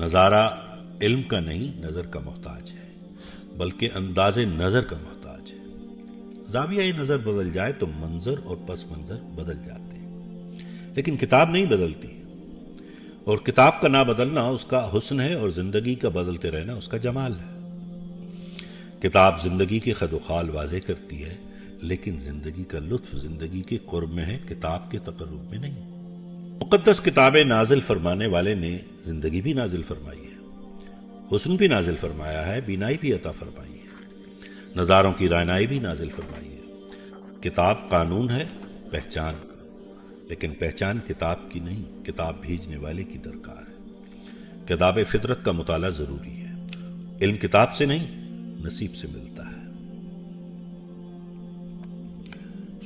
نظارہ علم کا نہیں نظر کا محتاج ہے، بلکہ انداز نظر کا محتاج ہے۔ زاویہ نظر بدل جائے تو منظر اور پس منظر بدل جاتے ہیں، لیکن کتاب نہیں بدلتی، اور کتاب کا نہ بدلنا اس کا حسن ہے، اور زندگی کا بدلتے رہنا اس کا جمال ہے۔ کتاب زندگی کے خد و خال واضح کرتی ہے، لیکن زندگی کا لطف زندگی کے قرب میں ہے، کتاب کے تقرب میں نہیں۔ مقدس کتابیں نازل فرمانے والے نے زندگی بھی نازل فرمائی ہے، حسن بھی نازل فرمایا ہے، بینائی بھی عطا فرمائی ہے، نظاروں کی رعنائی بھی نازل فرمائی ہے۔ کتاب قانون ہے، پہچان، لیکن پہچان کتاب کی نہیں، کتاب بھیجنے والے کی درکار ہے۔ کتاب فطرت کا مطالعہ ضروری ہے، علم کتاب سے نہیں نصیب سے ملتا ہے۔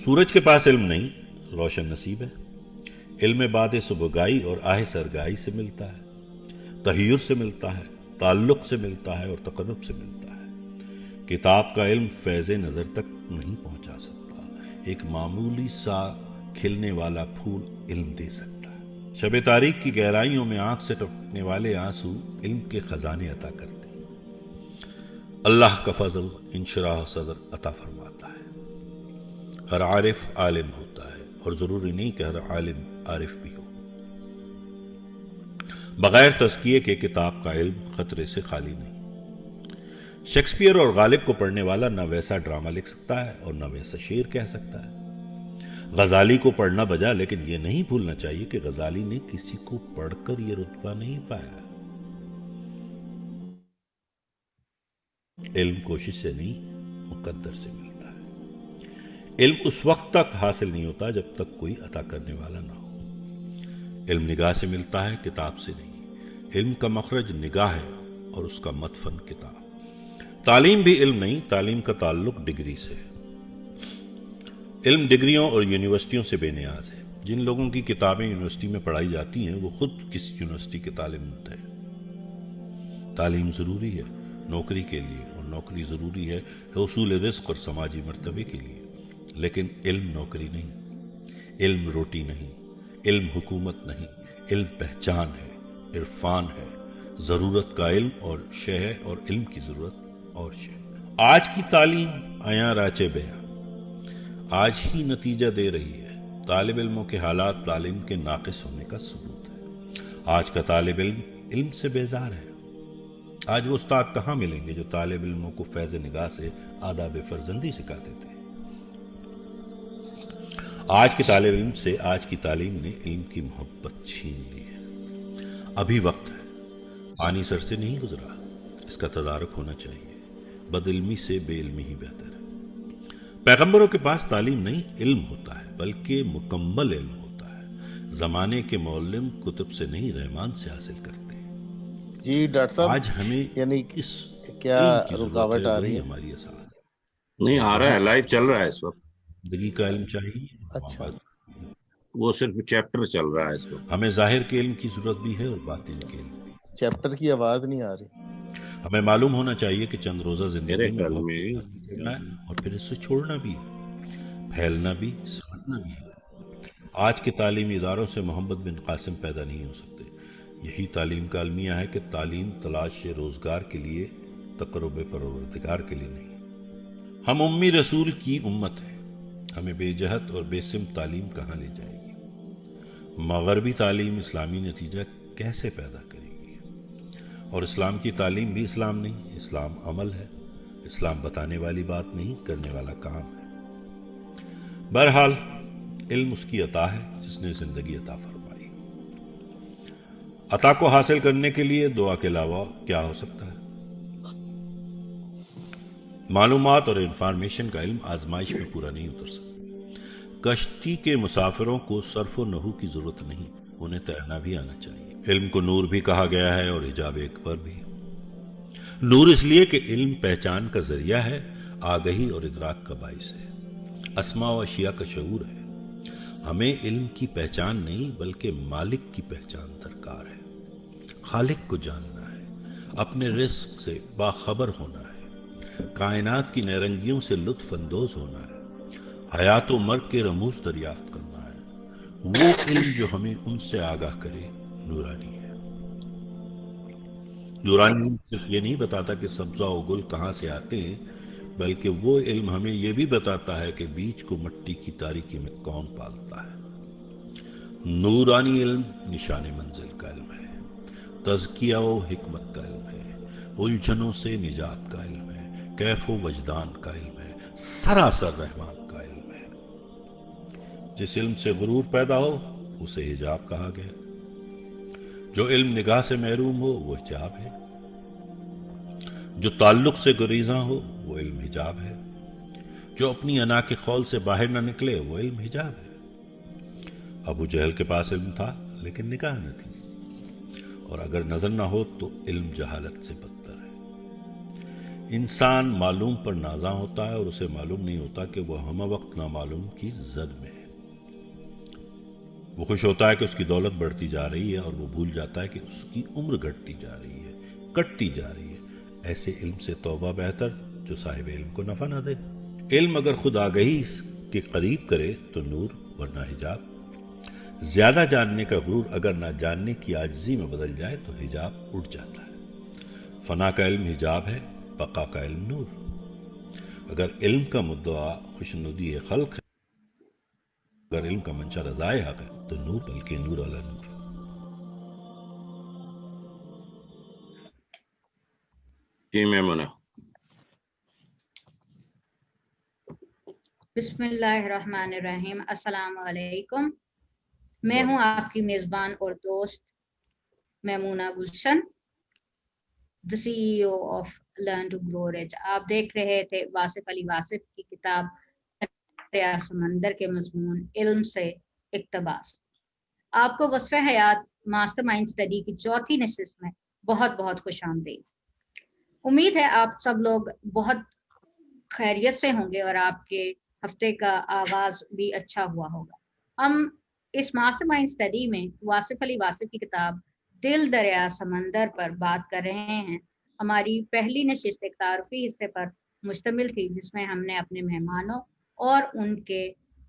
سورج کے پاس علم نہیں، روشن نصیب ہے۔ علم بعد صبحگائی اور آہ سرگائی سے ملتا ہے، تحیر سے ملتا ہے، تعلق سے ملتا ہے، اور تقرب سے ملتا ہے۔ کتاب کا علم فیض نظر تک نہیں پہنچا سکتا، ایک معمولی سا کھلنے والا پھول علم دے سکتا ہے۔ شب تاریک کی گہرائیوں میں آنکھ سے ٹپکنے والے آنسو علم کے خزانے عطا کرتے ہیں۔ اللہ کا فضل انشراح صدر عطا فرماتا ہے۔ ہر عارف عالم ہوتا ہے، اور ضروری نہیں کہ ہر عالم عارف بھی ہو۔ بغیر تزکیے کے کتاب کا علم خطرے سے خالی نہیں۔ شیکسپیئر اور غالب کو پڑھنے والا نہ ویسا ڈرامہ لکھ سکتا ہے اور نہ ویسا شعر کہہ سکتا ہے۔ غزالی کو پڑھنا بجا، لیکن یہ نہیں بھولنا چاہیے کہ غزالی نے کسی کو پڑھ کر یہ رتبہ نہیں پایا۔ علم کوشش سے نہیں، مقدر سے ملتا ہے۔ علم اس وقت تک حاصل نہیں ہوتا جب تک کوئی عطا کرنے والا نہ ہو۔ علم نگاہ سے ملتا ہے، کتاب سے نہیں۔ علم کا مخرج نگاہ ہے، اور اس کا مدفن کتاب۔ تعلیم بھی علم نہیں، تعلیم کا تعلق ڈگری سے ہے۔ علم ڈگریوں اور یونیورسٹیوں سے بے نیاز ہے۔ جن لوگوں کی کتابیں یونیورسٹی میں پڑھائی جاتی ہیں وہ خود کسی یونیورسٹی کے طالب ہیں۔ تعلیم ضروری ہے نوکری کے لیے، اور نوکری ضروری ہے حصول رزق اور سماجی مرتبے کے لیے، لیکن علم نوکری نہیں، علم روٹی نہیں، علم حکومت نہیں، علم پہچان ہے، عرفان ہے۔ ضرورت کا علم اور شے ہے، اور علم کی ضرورت اور شے۔ آج کی تعلیم آیاں راچے بیا آج ہی نتیجہ دے رہی ہے۔ طالب علموں کے حالات تعلیم کے ناقص ہونے کا ثبوت ہے۔ آج کا طالب علم علم سے بیزار ہے۔ آج وہ استاد کہاں ملیں گے جو طالب علموں کو فیض نگاہ سے آداب فرزندی سکھاتے تھے؟ آج کے طالب علم سے آج کی تعلیم نے علم کی محبت چھین لی ہے۔ ابھی وقت ہے، پانی سر سے نہیں گزرا، اس کا تدارک ہونا چاہیے۔ بد علمی سے بے علمی ہی بہتر ہے۔ پیغمبروں کے پاس تعلیم نہیں علم ہوتا ہے، بلکہ مکمل علم ہوتا ہے۔ زمانے کے معلم کتب سے نہیں رحمان سے حاصل کرتے۔ جی ڈاکٹر صاحب، آج ہمیں یعنی اس کیا علم کی ضرورت رکاوٹ ہے، آ رہی وہی ہے؟ ہماری اساس نہیں آ رہا ہے، لائیو چل رہا ہے اس وقت۔ زندگی کا علم چاہیے۔ اچھا، وہ صرف چیپٹر چل رہا ہے اس وقت۔ ہمیں ظاہر کے علم کی ضرورت بھی ہے اور باطن کے علم بھی۔ چیپٹر کی آواز نہیں آ رہی۔ ہمیں معلوم ہونا چاہیے کہ چند روزہ میرے زندگی میں خیال بہت میں کچھ حاصل کرنا ہے، اور پھر اس سے چھوڑنا بھی ہے، پھیلنا بھی، سمجھنا بھی ہے۔ آج کے تعلیمی اداروں سے محمد بن قاسم پیدا نہیں ہو سکتے۔ یہی تعلیم کا المیہ ہے کہ تعلیم تلاش روزگار کے لیے، تقرب پروردگار کے لیے نہیں۔ ہم امی رسول کی امت ہیں، ہمیں بے جہت اور بے سمت تعلیم کہاں لے جائے گی؟ مغربی تعلیم اسلامی نتیجہ کیسے پیدا کرے گی؟ اور اسلام کی تعلیم بھی اسلام نہیں، اسلام عمل ہے۔ اسلام بتانے والی بات نہیں، کرنے والا کام ہے۔ بہرحال علم اس کی عطا ہے جس نے زندگی عطا فرمائی۔ عطا کو حاصل کرنے کے لیے دعا کے علاوہ کیا ہو سکتا ہے؟ معلومات اور انفارمیشن کا علم آزمائش میں پورا نہیں اتر سکتا۔ کشتی کے مسافروں کو صرف و نحو کی ضرورت نہیں، انہیں تیرنا بھی آنا چاہیے۔ علم کو نور بھی کہا گیا ہے اور حجاب اکبر بھی۔ نور اس لیے کہ علم پہچان کا ذریعہ ہے، آگہی اور ادراک کا باعث ہے، اسماء و اشیاء کا شعور ہے۔ ہمیں علم کی پہچان نہیں بلکہ مالک کی پہچان درکار ہے۔ خالق کو جاننا ہے، اپنے رزق سے باخبر ہونا ہے، کائنات کی نیرنگیوں سے لطف اندوز ہونا ہے، حیات و مرگ کے رموز دریافت کرنا ہے۔ وہ علم جو ہمیں ان سے آگاہ کرے نورانی ہے۔ نورانی صرف یہ نہیں بتاتا کہ سبزہ و گل کہاں سے آتے ہیں، بلکہ وہ علم ہمیں یہ بھی بتاتا ہے کہ بیج کو مٹی کی تاریکی میں کون پالتا ہے۔ نورانی علم نشان منزل کا علم ہے، تزکیہ و حکمت کا علم ہے، الجھنوں سے نجات کا علم ہے، کیف و وجدان کا علم ہے، سراسر رحمان کا علم ہے۔ جس علم سے غرور پیدا ہو اسے حجاب کہا گیا۔ جو علم نگاہ سے محروم ہو وہ حجاب ہے، جو تعلق سے گریزاں ہو وہ علم حجاب ہے، جو اپنی انا کے خول سے باہر نہ نکلے وہ علم حجاب ہے۔ ابو جہل کے پاس علم تھا لیکن نگاہ نہ تھی، اور اگر نظر نہ ہو تو علم جہالت سے بدتر ہے۔ انسان معلوم پر نازاں ہوتا ہے اور اسے معلوم نہیں ہوتا کہ وہ ہمہ وقت نامعلوم کی زد میں ہے۔ وہ خوش ہوتا ہے کہ اس کی دولت بڑھتی جا رہی ہے، اور وہ بھول جاتا ہے کہ اس کی عمر گھٹتی جا رہی ہے، کٹتی جا رہی ہے۔ ایسے علم سے توبہ بہتر جو صاحب علم کو نفع نہ دے۔ علم اگر خود آگہی کے قریب کرے تو نور ورنہ حجاب۔ زیادہ جاننے کا غرور اگر نہ جاننے کی عاجزی میں بدل جائے تو حجاب اٹھ جاتا ہے۔ فنا کا علم حجاب ہے، بقا کا علم نور۔ اگر علم کا مدعا خوشنودی خلق ہے، اگر علم کا منشا رضائے حق ہے تو نور بلکہ نور علی نور۔ جی میمونہ۔ بسم اللہ الرحمن الرحیم۔ السلام علیکم، میں ہوں آپ کی میزبان اور دوست میمونہ گلشن، the CEO of Learn to Grow Rich۔ آپ دیکھ رہے تھے واصف علی واصف کی کتاب دریا سمندر کے مضمون علم سے اقتباس۔ آپ کو وصف حیات ماسٹر مائنڈ اسٹڈی کی چوتھی نشست میں بہت بہت خوش آمدید۔ امید ہے آپ سب لوگ بہت خیریت سے ہوں گے اور آپ کے ہفتے کا آغاز بھی اچھا ہوا ہوگا۔ ہم اس ماسٹر مائنڈ اسٹڈی میں واصف علی واصف کی کتاب دل دریا سمندر پر بات کر رہے ہیں۔ ہماری پہلی نشست ایک تعارفی حصے پر مشتمل تھی جس میں ہم نے اپنے مہمانوں اور ان کے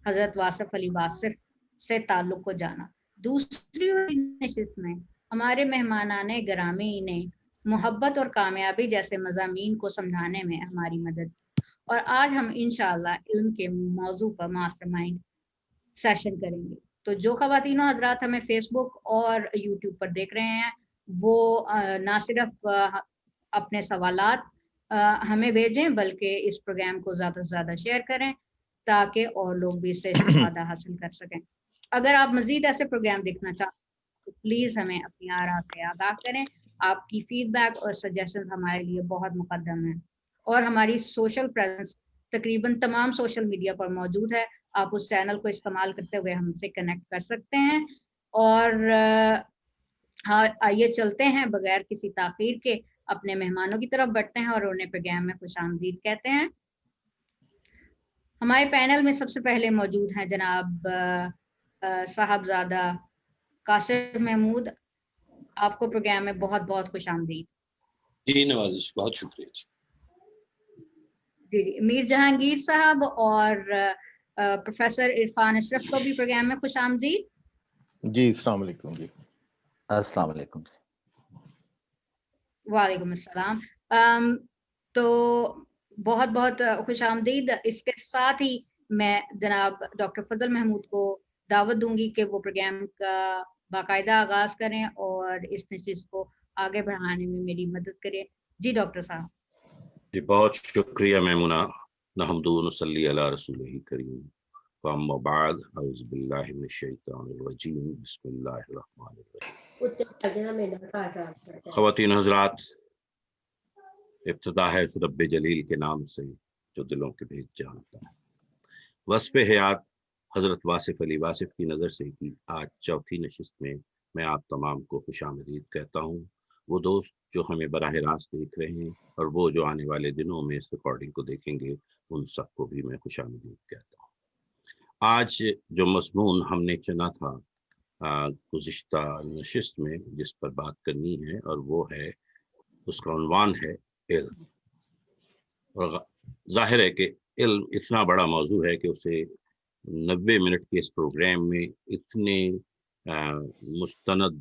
حضرت واصف علی واصف سے تعلق کو جانا۔ دوسری نشست میں ہمارے مہمانان گرامی نے محبت اور کامیابی جیسے مضامین کو سمجھانے میں ہماری مدد کی، اور آج ہم انشاءاللہ علم کے موضوع پر ماسٹر مائنڈ سیشن کریں گے۔ تو جو خواتین و حضرات ہمیں فیس بک اور یوٹیوب پر دیکھ رہے ہیں وہ نہ صرف اپنے سوالات ہمیں بھیجیں بلکہ اس پروگرام کو زیادہ سے زیادہ شیئر کریں تاکہ اور لوگ بھی اس سے استفادہ حاصل کر سکیں۔ اگر آپ مزید ایسے پروگرام دیکھنا چاہتے ہیں تو پلیز ہمیں اپنی آراء سے آگاہ کریں۔ آپ کی فیڈ بیک اور سجیشنز ہمارے لیے بہت مقدم ہیں، اور ہماری سوشل پریزنس تقریباً تمام سوشل میڈیا پر موجود ہے۔ آپ اس چینل کو استعمال کرتے ہوئے ہم سے کنیکٹ کر سکتے ہیں۔ اور آئیے چلتے ہیں بغیر کسی تاخیر کے اپنے مہمانوں کی طرف بڑھتے ہیں اور انہیں پروگرام میں خوش آمدید کہتے ہیں۔ ہمارے پینل میں سب سے پہلے موجود ہیں جناب صاحبزادہ کاشف محمود۔ آپ کو پروگرام میں بہت بہت خوش آمدید۔ جی نوازش، بہت شکریہ۔ جی میر جہانگیر صاحب اور پروفیسر عرفان اشرف کو بھی پروگرام میں خوش آمدید۔ جی السلام علیکم۔ جی السلام علیکم۔ وعلیکم السلام۔ تو بہت بہت خوش آمدید۔ اس کے ساتھ ہی میں جناب ڈاکٹر فضل محمود کو دعوت دوں گی کہ وہ پروگرام کا باقاعدہ آغاز کریں اور اس نشست کو آگے بڑھانے میں میری مدد کریں۔ جی ڈاکٹر صاحب۔ جی بہت شکریہ میمونہ۔ نحمد و نصلی علی رسولہ کریم، واما بعد، اعوذ باللہ من الشیطان الرجیم، بسم اللہ الرحمن الرحیم۔ خواتین حضرات، ابتدا ہے اس رب جلیل کے نام سے جو دلوں کے بھید جانتا ہے۔ وصف حیات حضرت واصف علی واصف کی نظر سے کی آج چوتھی نشست میں آپ تمام کو خوش آمدید کہتا ہوں۔ وہ دوست جو ہمیں براہ راست دیکھ رہے ہیں اور وہ جو آنے والے دنوں میں اس ریکارڈنگ کو دیکھیں گے ان سب کو بھی میں خوش آمدید کہتا ہوں۔ آج جو مضمون ہم نے چنا تھا گزشتہ نشست میں جس پر بات کرنی ہے، اور وہ ہے، اس کا عنوان ہے علم۔ اور ظاہر ہے کہ علم اتنا بڑا موضوع ہے کہ اسے 90 منٹ کے اس پروگرام میں اتنے مستند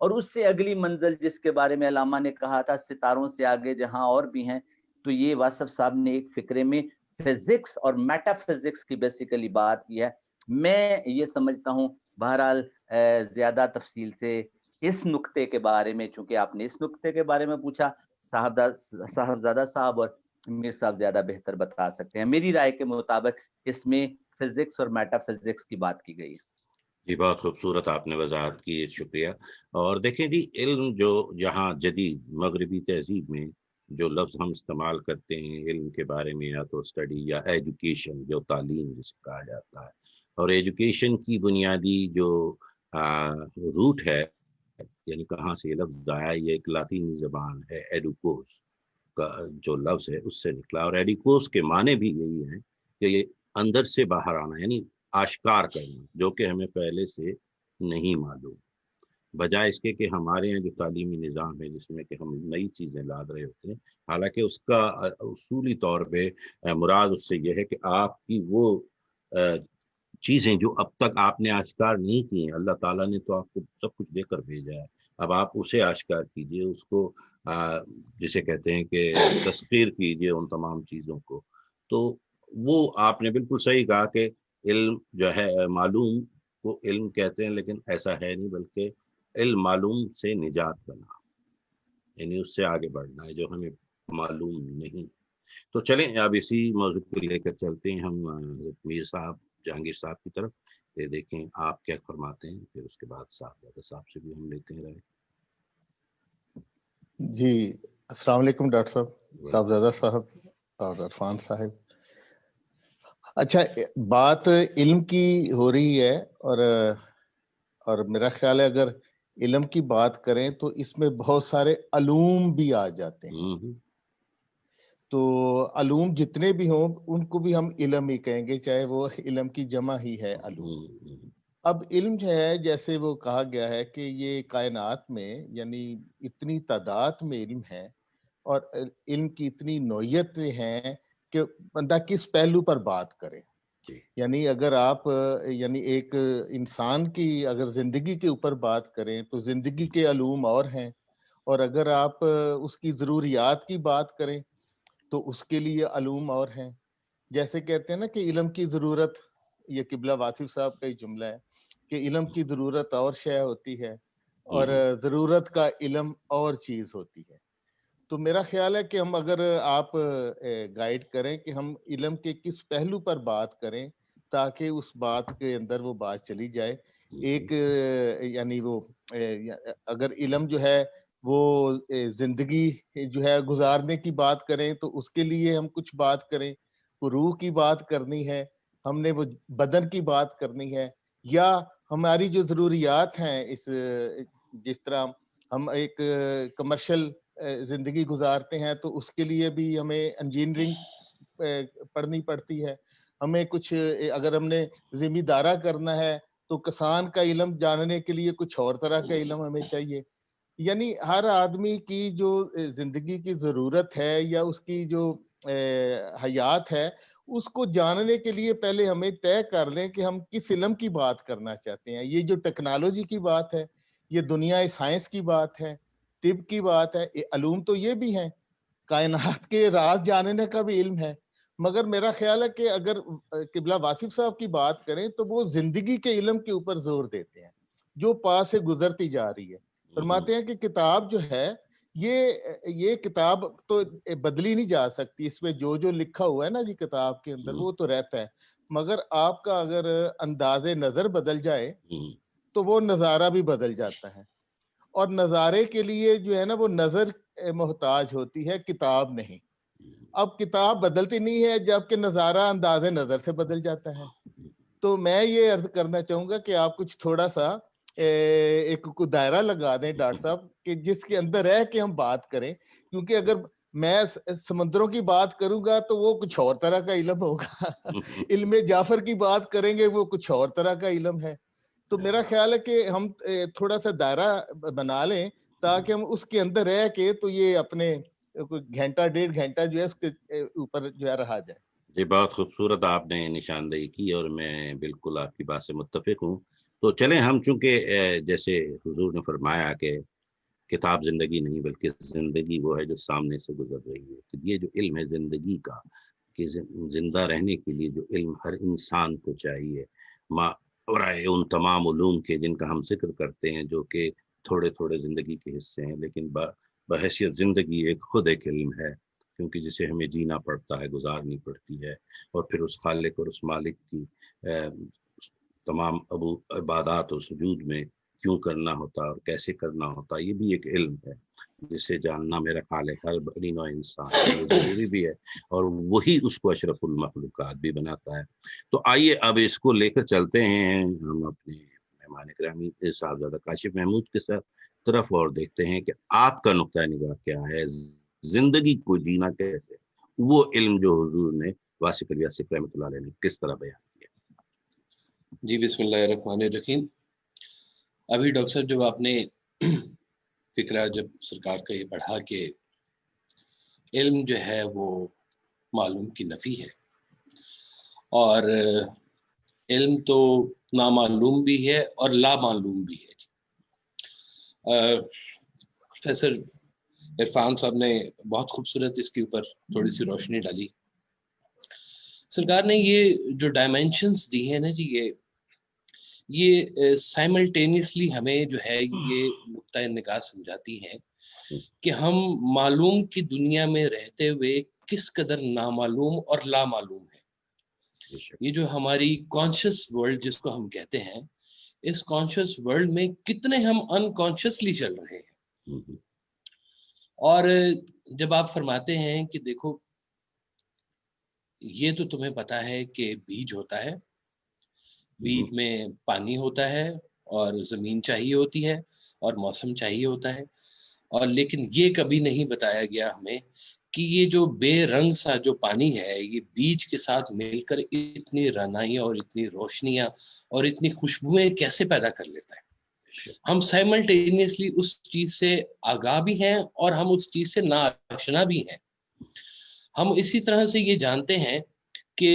اور اس سے اگلی منزل جس کے بارے میں علامہ نے کہا تھا ستاروں سے آگے جہاں اور بھی ہیں، تو یہ واصف صاحب نے ایک فکرے میں فزکس اور میٹا فزکس کی بیسیکلی بات کی ہے. میں یہ سمجھتا ہوں بہرحال زیادہ تفصیل سے اس نقطے کے بارے میں، چونکہ آپ نے اس نقطے کے بارے میں پوچھا، صاحبزادہ صاحب اور میر صاحب زیادہ بہتر بتا سکتے ہیں. میری رائے کے مطابق اس میں فزکس اور میٹا فزکس کی بات کی گئی ہے. جی بہت خوبصورت آپ نے وضاحت کی، شکریہ. اور دیکھیں جی، علم جو جہاں جدید مغربی تہذیب میں جو لفظ ہم استعمال کرتے ہیں علم کے بارے میں، یا تو اسٹڈی یا ایجوکیشن، جو تعلیم جسے کہا جاتا ہے، اور ایجوکیشن کی بنیادی جو روٹ ہے، یعنی کہاں سے یہ لفظ آیا، یہ ایک لاطینی زبان ہے، ایڈوکوس کا جو لفظ ہے اس سے نکلا. اور ایڈوکوس کے معنی بھی یہی ہے کہ یہ اندر سے باہر آنا، یعنی آشکار کرنا، جو کہ ہمیں پہلے سے نہیں معلوم، بجائے اس کے کہ ہمارے یہاں جو تعلیمی نظام ہے جس میں کہ ہم نئی چیزیں لاد رہے ہوتے ہیں، حالانکہ اس کا اصولی طور پہ مراد اس سے یہ ہے کہ آپ کی وہ چیزیں جو اب تک آپ نے آشکار نہیں کی ہیں، اللہ تعالیٰ نے تو آپ کو سب کچھ دے کر بھیجا ہے، اب آپ اسے آشکار کیجئے، اس کو جسے کہتے ہیں کہ تسخیر کیجئے ان تمام چیزوں کو. تو وہ آپ نے بالکل صحیح کہا کہ علم جو ہے معلوم کو علم کہتے ہیں، لیکن ایسا ہے نہیں، بلکہ علم معلوم سے نجات بنا، یعنی اس سے آگے بڑھنا ہے جو ہمیں معلوم نہیں. تو چلیں اب اسی موضوع کو لے کر چلتے ہیں ہم میر صاحب جہانگیر صاحب کی طرف، دیکھیں آپ کیا فرماتے ہیں، پھر اس کے بعد صاحب سے بھی ہم لیتے ہیں رائے. جی السلام علیکم ڈاکٹر صاحب، صاحبزادہ صاحب اور عرفان صاحب. اچھا، بات علم کی ہو رہی ہے، اور میرا خیال ہے اگر علم کی بات کریں تو اس میں بہت سارے علوم بھی آ جاتے ہیں. تو علوم جتنے بھی ہوں ان کو بھی ہم علم ہی کہیں گے، چاہے وہ علم کی جمع ہی ہے علوم. اب علم جو ہے، جیسے وہ کہا گیا ہے کہ یہ کائنات میں یعنی اتنی تعداد میں علم ہے، اور علم کی اتنی نوعیتیں ہیں کہ بندہ کس پہلو پر بات کرے. یعنی اگر آپ یعنی ایک انسان کی اگر زندگی کے اوپر بات کریں تو زندگی کے علوم اور ہیں، اور اگر آپ اس کی ضروریات کی بات کریں تو اس کے لیے علوم اور ہیں. جیسے کہتے ہیں نا کہ علم کی ضرورت، یہ قبلہ واصف صاحب کا ہی جملہ ہے کہ علم کی ضرورت اور شے ہوتی ہے اور ضرورت کا علم اور چیز ہوتی ہے. تو میرا خیال ہے کہ ہم اگر آپ گائیڈ کریں کہ ہم علم کے کس پہلو پر بات کریں تاکہ اس بات کے اندر وہ بات چلی جائے. ایک یعنی وہ اگر علم جو ہے وہ زندگی جو ہے گزارنے کی بات کریں تو اس کے لیے ہم کچھ بات کریں، وہ روح کی بات کرنی ہے، ہم نے وہ بدن کی بات کرنی ہے، یا ہماری جو ضروریات ہیں اس جس طرح ہم ایک کمرشل زندگی گزارتے ہیں تو اس کے لیے بھی ہمیں انجینئرنگ پڑھنی پڑتی ہے. ہمیں کچھ اگر ہم نے زمیندارہ کرنا ہے تو کسان کا علم جاننے کے لیے کچھ اور طرح کا علم ہمیں چاہیے. یعنی ہر آدمی کی جو زندگی کی ضرورت ہے یا اس کی جو حیات ہے اس کو جاننے کے لیے پہلے ہمیں طے کر لیں کہ ہم کس علم کی بات کرنا چاہتے ہیں. یہ جو ٹیکنالوجی کی بات ہے، یہ دنیا سائنس کی بات ہے، طب کی بات ہے، علوم تو یہ بھی ہیں، کائنات کے راز جاننے کا بھی علم ہے. مگر میرا خیال ہے کہ اگر قبلہ واصف صاحب کی بات کریں تو وہ زندگی کے علم کے اوپر زور دیتے ہیں جو پاس سے گزرتی جا رہی ہے. فرماتے ہیں کہ کتاب جو ہے یہ کتاب تو بدلی نہیں جا سکتی، اس میں جو لکھا ہوا ہے نا جی کتاب کے اندر وہ تو رہتا ہے، مگر آپ کا اگر انداز نظر بدل جائے تو وہ نظارہ بھی بدل جاتا ہے. اور نظارے کے لیے جو ہے نا وہ نظر محتاج ہوتی ہے، کتاب نہیں. اب کتاب بدلتی نہیں ہے جبکہ نظارہ انداز نظر سے بدل جاتا ہے. تو میں یہ عرض کرنا چاہوں گا کہ آپ کچھ تھوڑا سا ایک دائرہ لگا دیں ڈاکٹر صاحب کہ جس کے اندر رہ کے ہم بات کریں، کیونکہ اگر میں سمندروں کی بات کروں گا تو وہ کچھ اور طرح کا علم ہوگا، علم جعفر کی بات کریں گے وہ کچھ اور طرح کا علم ہے. تو میرا خیال ہے کہ ہم تھوڑا سا دائرہ بنا لیں تاکہ ہم اس کے اندر رہ کے تو یہ اپنے گھنٹہ ڈیڑھ گھنٹہ جو ہے اس کے اوپر جو ہے رہا جائے. جی بہت خوبصورت آپ نے نشاندہی کی اور میں بالکل آپ کی بات سے متفق ہوں. تو چلیں ہم چونکہ جیسے حضور نے فرمایا کہ کتاب زندگی نہیں بلکہ زندگی وہ ہے جو سامنے سے گزر رہی ہے، تو یہ جو علم ہے زندگی کا، کہ زندہ رہنے کے لیے جو علم ہر انسان کو چاہیے، ورائے ان تمام علوم کے جن کا ہم ذکر کرتے ہیں، جو کہ تھوڑے تھوڑے زندگی کے حصے ہیں، لیکن بحیثیت زندگی ایک خود ایک علم ہے، کیونکہ جسے ہمیں جینا پڑتا ہے، گزارنی پڑتی ہے، اور پھر اس خالق اور اس مالک کی تمام عبادات و سجود میں کیوں کرنا ہوتا اور کیسے کرنا ہوتا، یہ بھی ایک علم ہے جسے جاننا میرا خیال ہے ہر بنی نوع انسان کے لیے ضروری بھی ہے، اور وہی اس کو اشرف المخلوقات بھی بناتا ہے۔ تو آئیے اب اس کو لے کر چلتے ہیں ہم اپنے مہمان گرامی صاحبزادہ کاشف محمود کے ساتھ طرف، اور دیکھتے ہیں کہ آپ کا نقطہ نگاہ کیا ہے، زندگی کو جینا کیسے، وہ علم جو حضور نے واصف علی آصف رحمۃ اللہ علیہ نے کس طرح بیان کیا۔ جی بسم اللہ الرحمن الرحیم۔ ابھی ڈاکٹر صاحب جب آپ نے فکرہ جب سرکار کا یہ پڑھا کہ علم جو ہے وہ معلوم کی نفی ہے، اور علم تو نامعلوم بھی ہے اور لا معلوم بھی ہے۔ پروفیسر عرفان صاحب نے بہت خوبصورت اس کے اوپر تھوڑی سی روشنی ڈالی۔ سرکار نے یہ جو ڈائمینشنز دی ہیں نا جی، یہ سائملٹینیسلی ہمیں جو ہے یہ نقطۂ نگاہ سمجھاتی ہیں کہ ہم معلوم کی دنیا میں رہتے ہوئے کس قدر نامعلوم اور لا معلوم ہے۔ یہ جو ہماری کانشیس ورلڈ جس کو ہم کہتے ہیں، اس کانشیس ورلڈ میں کتنے ہم انکانشیسلی چل رہے ہیں۔ اور جب آپ فرماتے ہیں کہ دیکھو یہ تو تمہیں پتا ہے کہ بیج ہوتا ہے، بیج میں پانی ہوتا ہے اور زمین چاہیے ہوتی ہے اور موسم چاہیے ہوتا ہے، اور لیکن یہ کبھی نہیں بتایا گیا ہمیں کہ یہ جو بے رنگ سا جو پانی ہے، یہ بیج کے ساتھ مل کر اتنی رعنائیاں اور اتنی روشنیاں اور اتنی خوشبوئیں کیسے پیدا کر لیتا ہے۔ ہم سائملٹینیسلی اس چیز سے آگاہ بھی ہیں اور ہم اس چیز سے ناآشنا بھی ہیں۔ ہم اسی طرح سے یہ جانتے ہیں کہ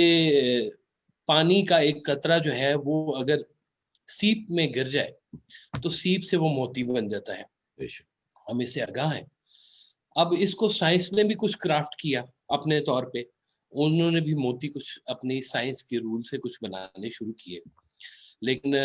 پانی کا ایک قطرہ جو ہے وہ اگر سیپ میں گر جائے تو سیپ سے وہ موتی بن جاتا ہے، ہم اسے آگاہ ہیں۔ اب اس کو سائنس نے بھی کچھ کرافٹ کیا اپنے طور پہ، انہوں نے بھی موتی کچھ اپنی سائنس کے رول سے کچھ بنانے شروع کیے، لیکن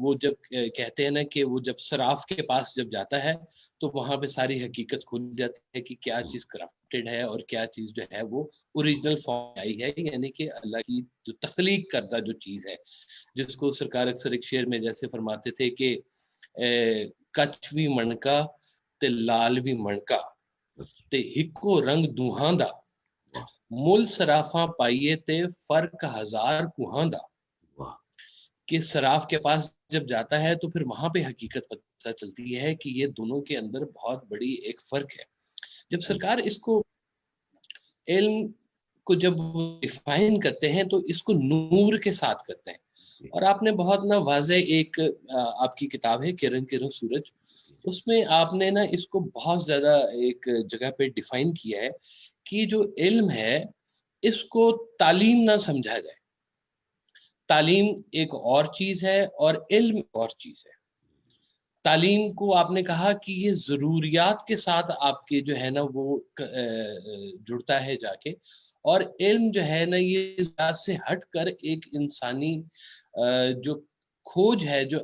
وہ جب کہتے ہیں نا کہ وہ جب صراف کے پاس جب جاتا ہے تو وہاں پہ ساری حقیقت کھل جاتی ہے کہ کیا چیز کرافٹڈ ہے اور کیا چیز جو ہے وہ اوریجنل فارم آئی ہے، یعنی کہ اللہ کی جو تخلیق کردہ جو چیز ہے، جس کو سرکار اکثر ایک شعر میں جیسے فرماتے تھے کہ کچ بھی مڑکا تے لال بھی مڑکا تے ہکو رنگ دوہاں دا، مل سرافاں پائیے تے فرق ہزار کوہاں دا۔ کہ صراف کے پاس جب جاتا ہے تو پھر وہاں پہ حقیقت پتہ چلتی ہے کہ یہ دونوں کے اندر بہت بڑی ایک فرق ہے۔ جب سرکار اس کو علم کو جب ڈیفائن کرتے ہیں تو اس کو نور کے ساتھ کرتے ہیں، اور آپ نے بہت نا واضح ایک آپ کی کتاب ہے کرن کرن سورج، اس میں آپ نے نا اس کو بہت زیادہ ایک جگہ پہ ڈیفائن کیا ہے کہ جو علم ہے اس کو تعلیم نہ سمجھا جائے۔ تعلیم ایک اور چیز ہے اور علم ایک اور چیز ہے۔ تعلیم کو آپ نے کہا کہ یہ ضروریات کے ساتھ آپ کے جو ہے نا وہ جڑتا ہے جا کے، اور علم جو ہے نا یہ ذات سے ہٹ کر ایک انسانی جو کھوج ہے، جو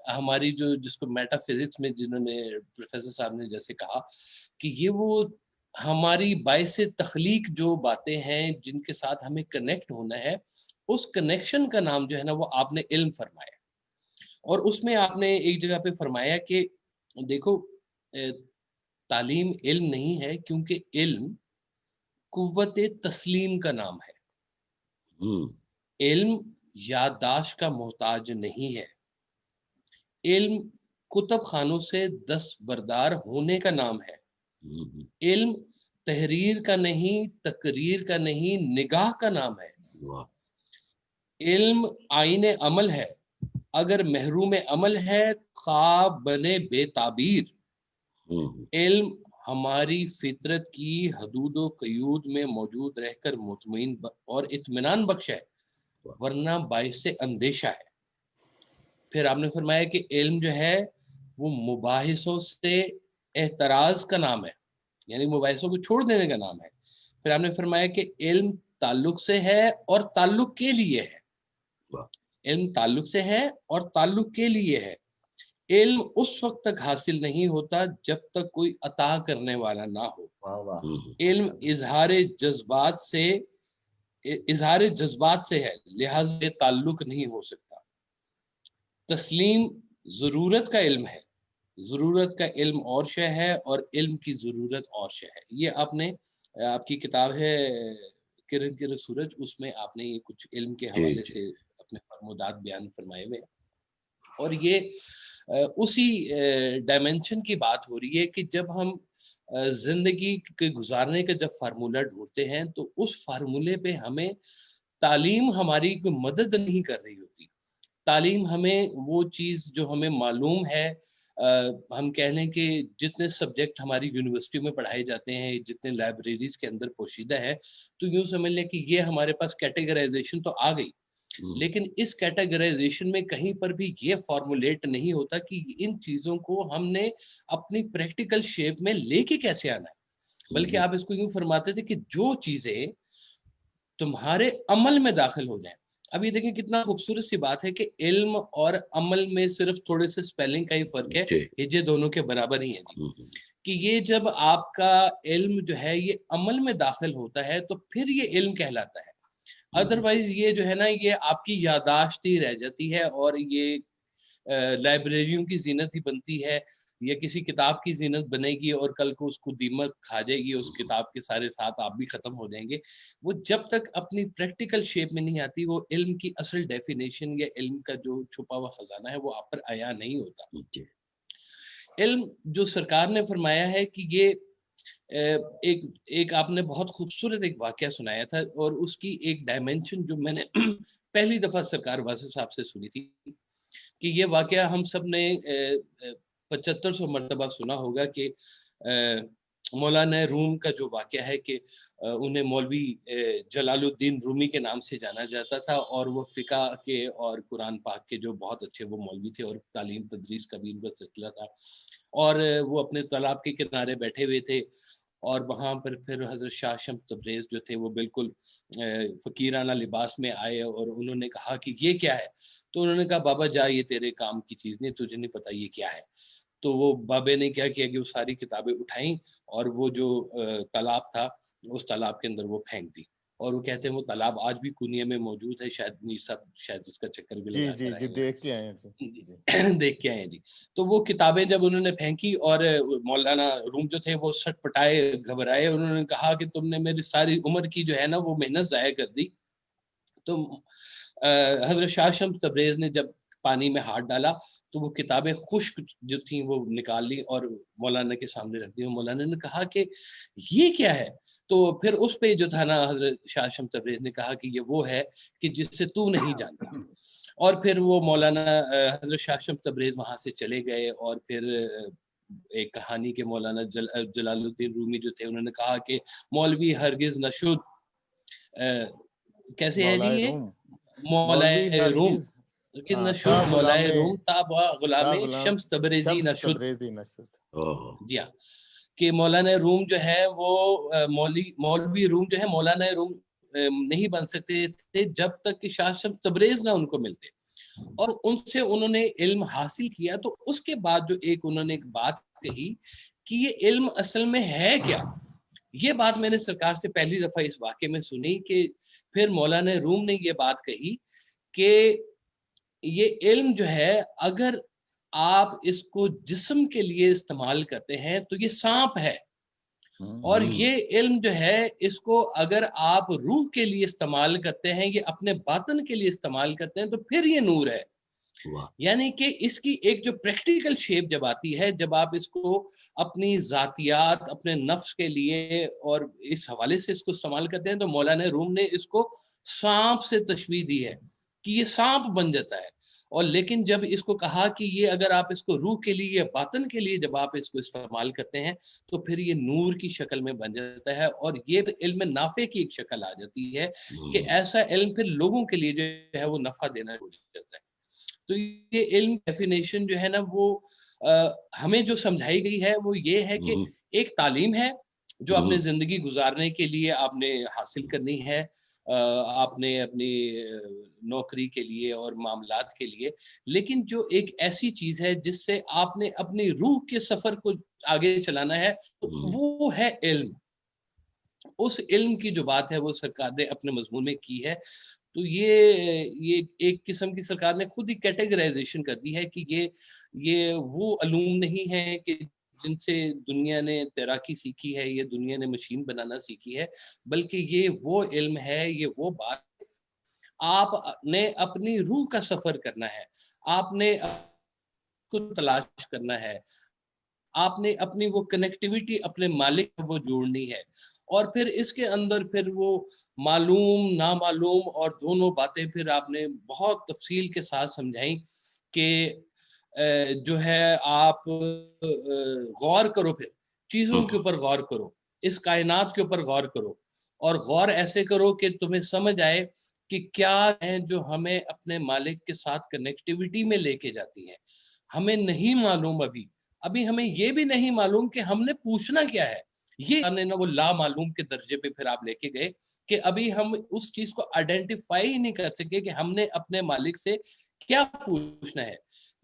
ہماری جو جس کو میٹا فزکس میں جنہوں نے پروفیسر صاحب نے جیسے کہا کہ یہ وہ ہماری باعث تخلیق جو باتیں ہیں جن کے ساتھ ہمیں کنیکٹ ہونا ہے، اس کنیکشن کا نام جو ہے نا وہ آپ نے علم فرمایا۔ اور اس میں آپ نے ایک جگہ پہ فرمایا کہ دیکھو تعلیم علم نہیں ہے، کیونکہ علم قوت تسلیم کا نام ہے۔ علم یادداشت کا محتاج نہیں ہے، علم کتب خانوں سے دستبردار ہونے کا نام ہے، علم تحریر کا نہیں، تقریر کا نہیں، نگاہ کا نام ہے۔ علم آئین عمل ہے، اگر محروم عمل ہے خواب بنے بے تعبیر۔ علم ہماری فطرت کی حدود و قیود میں موجود رہ کر مطمئن اور اطمینان بخش ہے، ورنہ باعث اندیشہ ہے۔ پھر آپ نے فرمایا کہ علم جو ہے وہ مباحثوں سے احتراز کا نام ہے، یعنی مباحثوں کو چھوڑ دینے کا نام ہے۔ پھر آپ نے فرمایا کہ علم تعلق سے ہے اور تعلق کے لیے ہے، علم تعلق سے ہے اور تعلق کے لیے ہے۔ علم اس وقت تک حاصل نہیں ہوتا جب تک کوئی عطا کرنے والا نہ ہو۔ علم اظہار جذبات سے ہے، لہذا یہ تعلق نہیں ہو سکتا۔ تسلیم ضرورت کا علم ہے، ضرورت کا علم اور شے ہے اور علم کی ضرورت اور شے ہے۔ یہ آپ کی کتاب ہے کرن کرن سورج، اس میں آپ نے یہ کچھ علم کے حوالے سے اپنے فرمودات بیان فرمائے ہوئے، اور یہ اسی ڈائمنشن کی بات ہو رہی ہے کہ جب ہم زندگی کے گزارنے کا جب فارمولہ ڈھونڈتے ہیں تو اس فارمولے پہ ہمیں تعلیم ہماری کوئی مدد نہیں کر رہی ہوتی۔ تعلیم ہمیں وہ چیز جو ہمیں معلوم ہے، ہم کہہ لیں کہ جتنے سبجیکٹ ہماری یونیورسٹی میں پڑھائے جاتے ہیں، جتنے لائبریریز کے اندر پوشیدہ ہے، تو یوں سمجھ لیں کہ یہ ہمارے پاس کیٹیگرائزیشن تو آ گئی، لیکن اس کیٹیگرائزیشن میں کہیں پر بھی یہ فارمولیٹ نہیں ہوتا کہ ان چیزوں کو ہم نے اپنی پریکٹیکل شیپ میں لے کے کیسے آنا ہے، بلکہ آپ اس کو یوں فرماتے تھے کہ جو چیزیں تمہارے عمل میں داخل ہو جائیں۔ اب یہ دیکھیں کتنا خوبصورت سی بات ہے کہ علم اور عمل میں صرف تھوڑے سے سپیلنگ کا ہی فرق ہے، یہ دونوں کے برابر ہی ہیں جی، کہ یہ جب آپ کا علم جو ہے یہ عمل میں داخل ہوتا ہے تو پھر یہ علم کہلاتا ہے۔ ادروائز یہ جو ہے نا یہ آپ کی یادداشت ہی رہ جاتی ہے، اور یہ لائبریریوں کی زینت ہی بنتی ہے، یا کسی کتاب کی زینت بنے گی اور کل کو اس کو دیمک کھا جائے گی، اس کتاب کے سارے ساتھ آپ بھی ختم ہو جائیں گے۔ وہ جب تک اپنی پریکٹیکل شیپ میں نہیں آتی، وہ علم کی اصل ڈیفینیشن یا علم کا جو چھپا ہوا خزانہ ہے وہ آپ پر عیاں نہیں ہوتا۔ علم جو سرکار نے فرمایا ہے کہ یہ ایک آپ نے بہت خوبصورت ایک واقعہ سنایا تھا، اور اس کی ایک ڈائمنشن جو میں نے پہلی دفعہ سرکار واصف صاحب سے سنی تھی، کہ یہ واقعہ ہم سب نے 7500 مرتبہ سنا ہوگا، کہ مولانا روم کا جو واقعہ ہے کہ انہیں مولوی جلال الدین رومی کے نام سے جانا جاتا تھا، اور وہ فقہ کے اور قرآن پاک کے جو بہت اچھے وہ مولوی تھے، اور تعلیم تدریس کا بھی ان کا سلسلہ تھا، اور وہ اپنے تالاب کے کنارے بیٹھے ہوئے تھے، اور وہاں پر پھر حضرت شاہ شمس تبریز جو تھے وہ بالکل فقیرانہ لباس میں آئے، اور انہوں نے کہا کہ یہ کیا ہے؟ تو انہوں نے کہا بابا جا یہ تیرے کام کی چیز نہیں، تجھے نہیں پتا یہ کیا ہے۔ تو وہ بابے نے کیا کیا کہ وہ ساری کتابیں اٹھائیں اور وہ جو تالاب تھا اس تالاب کے اندر وہ پھینک دی، اور وہ کہتے ہیں وہ تالاب آج بھی کنیا میں موجود ہے، شاید اس کا چکر بھی لگا کر آئے، دیکھ کے آئے دیکھ کے آئے جی۔ تو وہ کتابیں جب انہوں نے پھینکی، اور مولانا روم جو تھے وہ سٹ پٹائے گھبرائے، انہوں نے کہا کہ تم نے میری ساری عمر کی جو ہے نا وہ محنت ضائع کر دی۔ تو حضرت شاہ شمس تبریز نے جب پانی میں ہاتھ ڈالا تو وہ کتابیں خشک جو تھیں وہ نکال لی اور مولانا کے سامنے رکھ دی۔ مولانا نے کہا کہ یہ کیا ہے؟ تو پھر اس پہ جو تھا نا حضرت شاہ شمس تبریز نے کہا کہ یہ وہ ہے کہ جس سے تو نہیں جانتا۔ اور پھر وہ مولانا حضرت شاہ شمس تبریز وہاں سے چلے گئے، اور پھر ایک کہانی کے مولانا جلال الدین رومی جو تھے انہوں نے کہا کہ مولوی ہرگز نہ شد، کیسے ہے جی یہ؟ مولائے روم مولائے روم تابع غلام شمس تبریزی نہ شد۔ جی ہاں، کہ مولانا روم جو ہے وہ مولوی روم جو ہے مولانا روم نہیں بن سکتے تھے جب تک کہ شاہ شمس تبریز نہ ان کو ملتے، اور ان سے انہوں نے علم حاصل کیا۔ تو اس کے بعد جو انہوں نے ایک بات کہی کہ یہ علم اصل میں ہے کیا، یہ بات میں نے سرکار سے پہلی دفعہ اس واقعے میں سنی، کہ پھر مولانا روم نے یہ بات کہی کہ یہ علم جو ہے اگر آپ اس کو جسم کے لیے استعمال کرتے ہیں تو یہ سانپ ہے، اور یہ علم جو ہے اس کو اگر آپ روح کے لیے استعمال کرتے ہیں، یہ اپنے باطن کے لیے استعمال کرتے ہیں، تو پھر یہ نور ہے۔ یعنی کہ اس کی ایک جو پریکٹیکل شیپ جب آتی ہے، جب آپ اس کو اپنی ذاتیات اپنے نفس کے لیے اور اس حوالے سے اس کو استعمال کرتے ہیں، تو مولانا روم نے اس کو سانپ سے تشبیہ دی ہے کہ یہ سانپ بن جاتا ہے۔ اور لیکن جب اس کو کہا کہ یہ اگر آپ اس کو روح کے لیے یا باطن کے لیے جب آپ اس کو استعمال کرتے ہیں تو پھر یہ نور کی شکل میں بن جاتا ہے، اور یہ علم نافع کی ایک شکل آ جاتی ہے کہ ایسا علم پھر لوگوں کے لیے جو ہے وہ نفع دینا ہو جاتا ہے۔ تو یہ علم ڈیفینیشن جو ہے نا وہ ہمیں جو سمجھائی گئی ہے وہ یہ ہے کہ ایک تعلیم ہے جو اپنے زندگی گزارنے کے لیے آپ نے حاصل کرنی ہے، آپ نے اپنی نوکری کے لیے اور معاملات کے لیے، لیکن جو ایک ایسی چیز ہے جس سے آپ نے اپنی روح کے سفر کو آگے چلانا ہے وہ ہے علم۔ اس علم کی جو بات ہے وہ سرکار نے اپنے مضمون میں کی ہے۔ تو یہ ایک قسم کی سرکار نے خود ہی کیٹیگرائزیشن کر دی ہے کہ یہ وہ علوم نہیں ہے کہ جن سے دنیا نے تیراکی سیکھی ہے، یہ دنیا نے مشین بنانا سیکھی ہے، بلکہ یہ وہ علم ہے، یہ وہ بات آپ نے اپنی روح کا سفر کرنا ہے، آپ نے کو تلاش کرنا ہے، آپ نے اپنی وہ کنیکٹیویٹی اپنے مالک کو جوڑنی ہے، اور پھر اس کے اندر پھر وہ معلوم نامعلوم اور دونوں باتیں پھر آپ نے بہت تفصیل کے ساتھ سمجھائیں کہ جو ہے آپ غور کرو، پھر چیزوں کے اوپر غور کرو، اس کائنات کے اوپر غور کرو، اور غور ایسے کرو کہ تمہیں سمجھ آئے کہ کیا ہیں جو ہمیں اپنے مالک کے ساتھ کنیکٹیویٹی میں لے کے جاتی ہیں۔ ہمیں نہیں معلوم ابھی ہمیں یہ بھی نہیں معلوم کہ ہم نے پوچھنا کیا ہے، یہ وہ لا معلوم کے درجے پہ پھر آپ لے کے گئے کہ ابھی ہم اس چیز کو آئیڈینٹیفائی ہی نہیں کر سکے کہ ہم نے اپنے مالک سے کیا پوچھنا ہے۔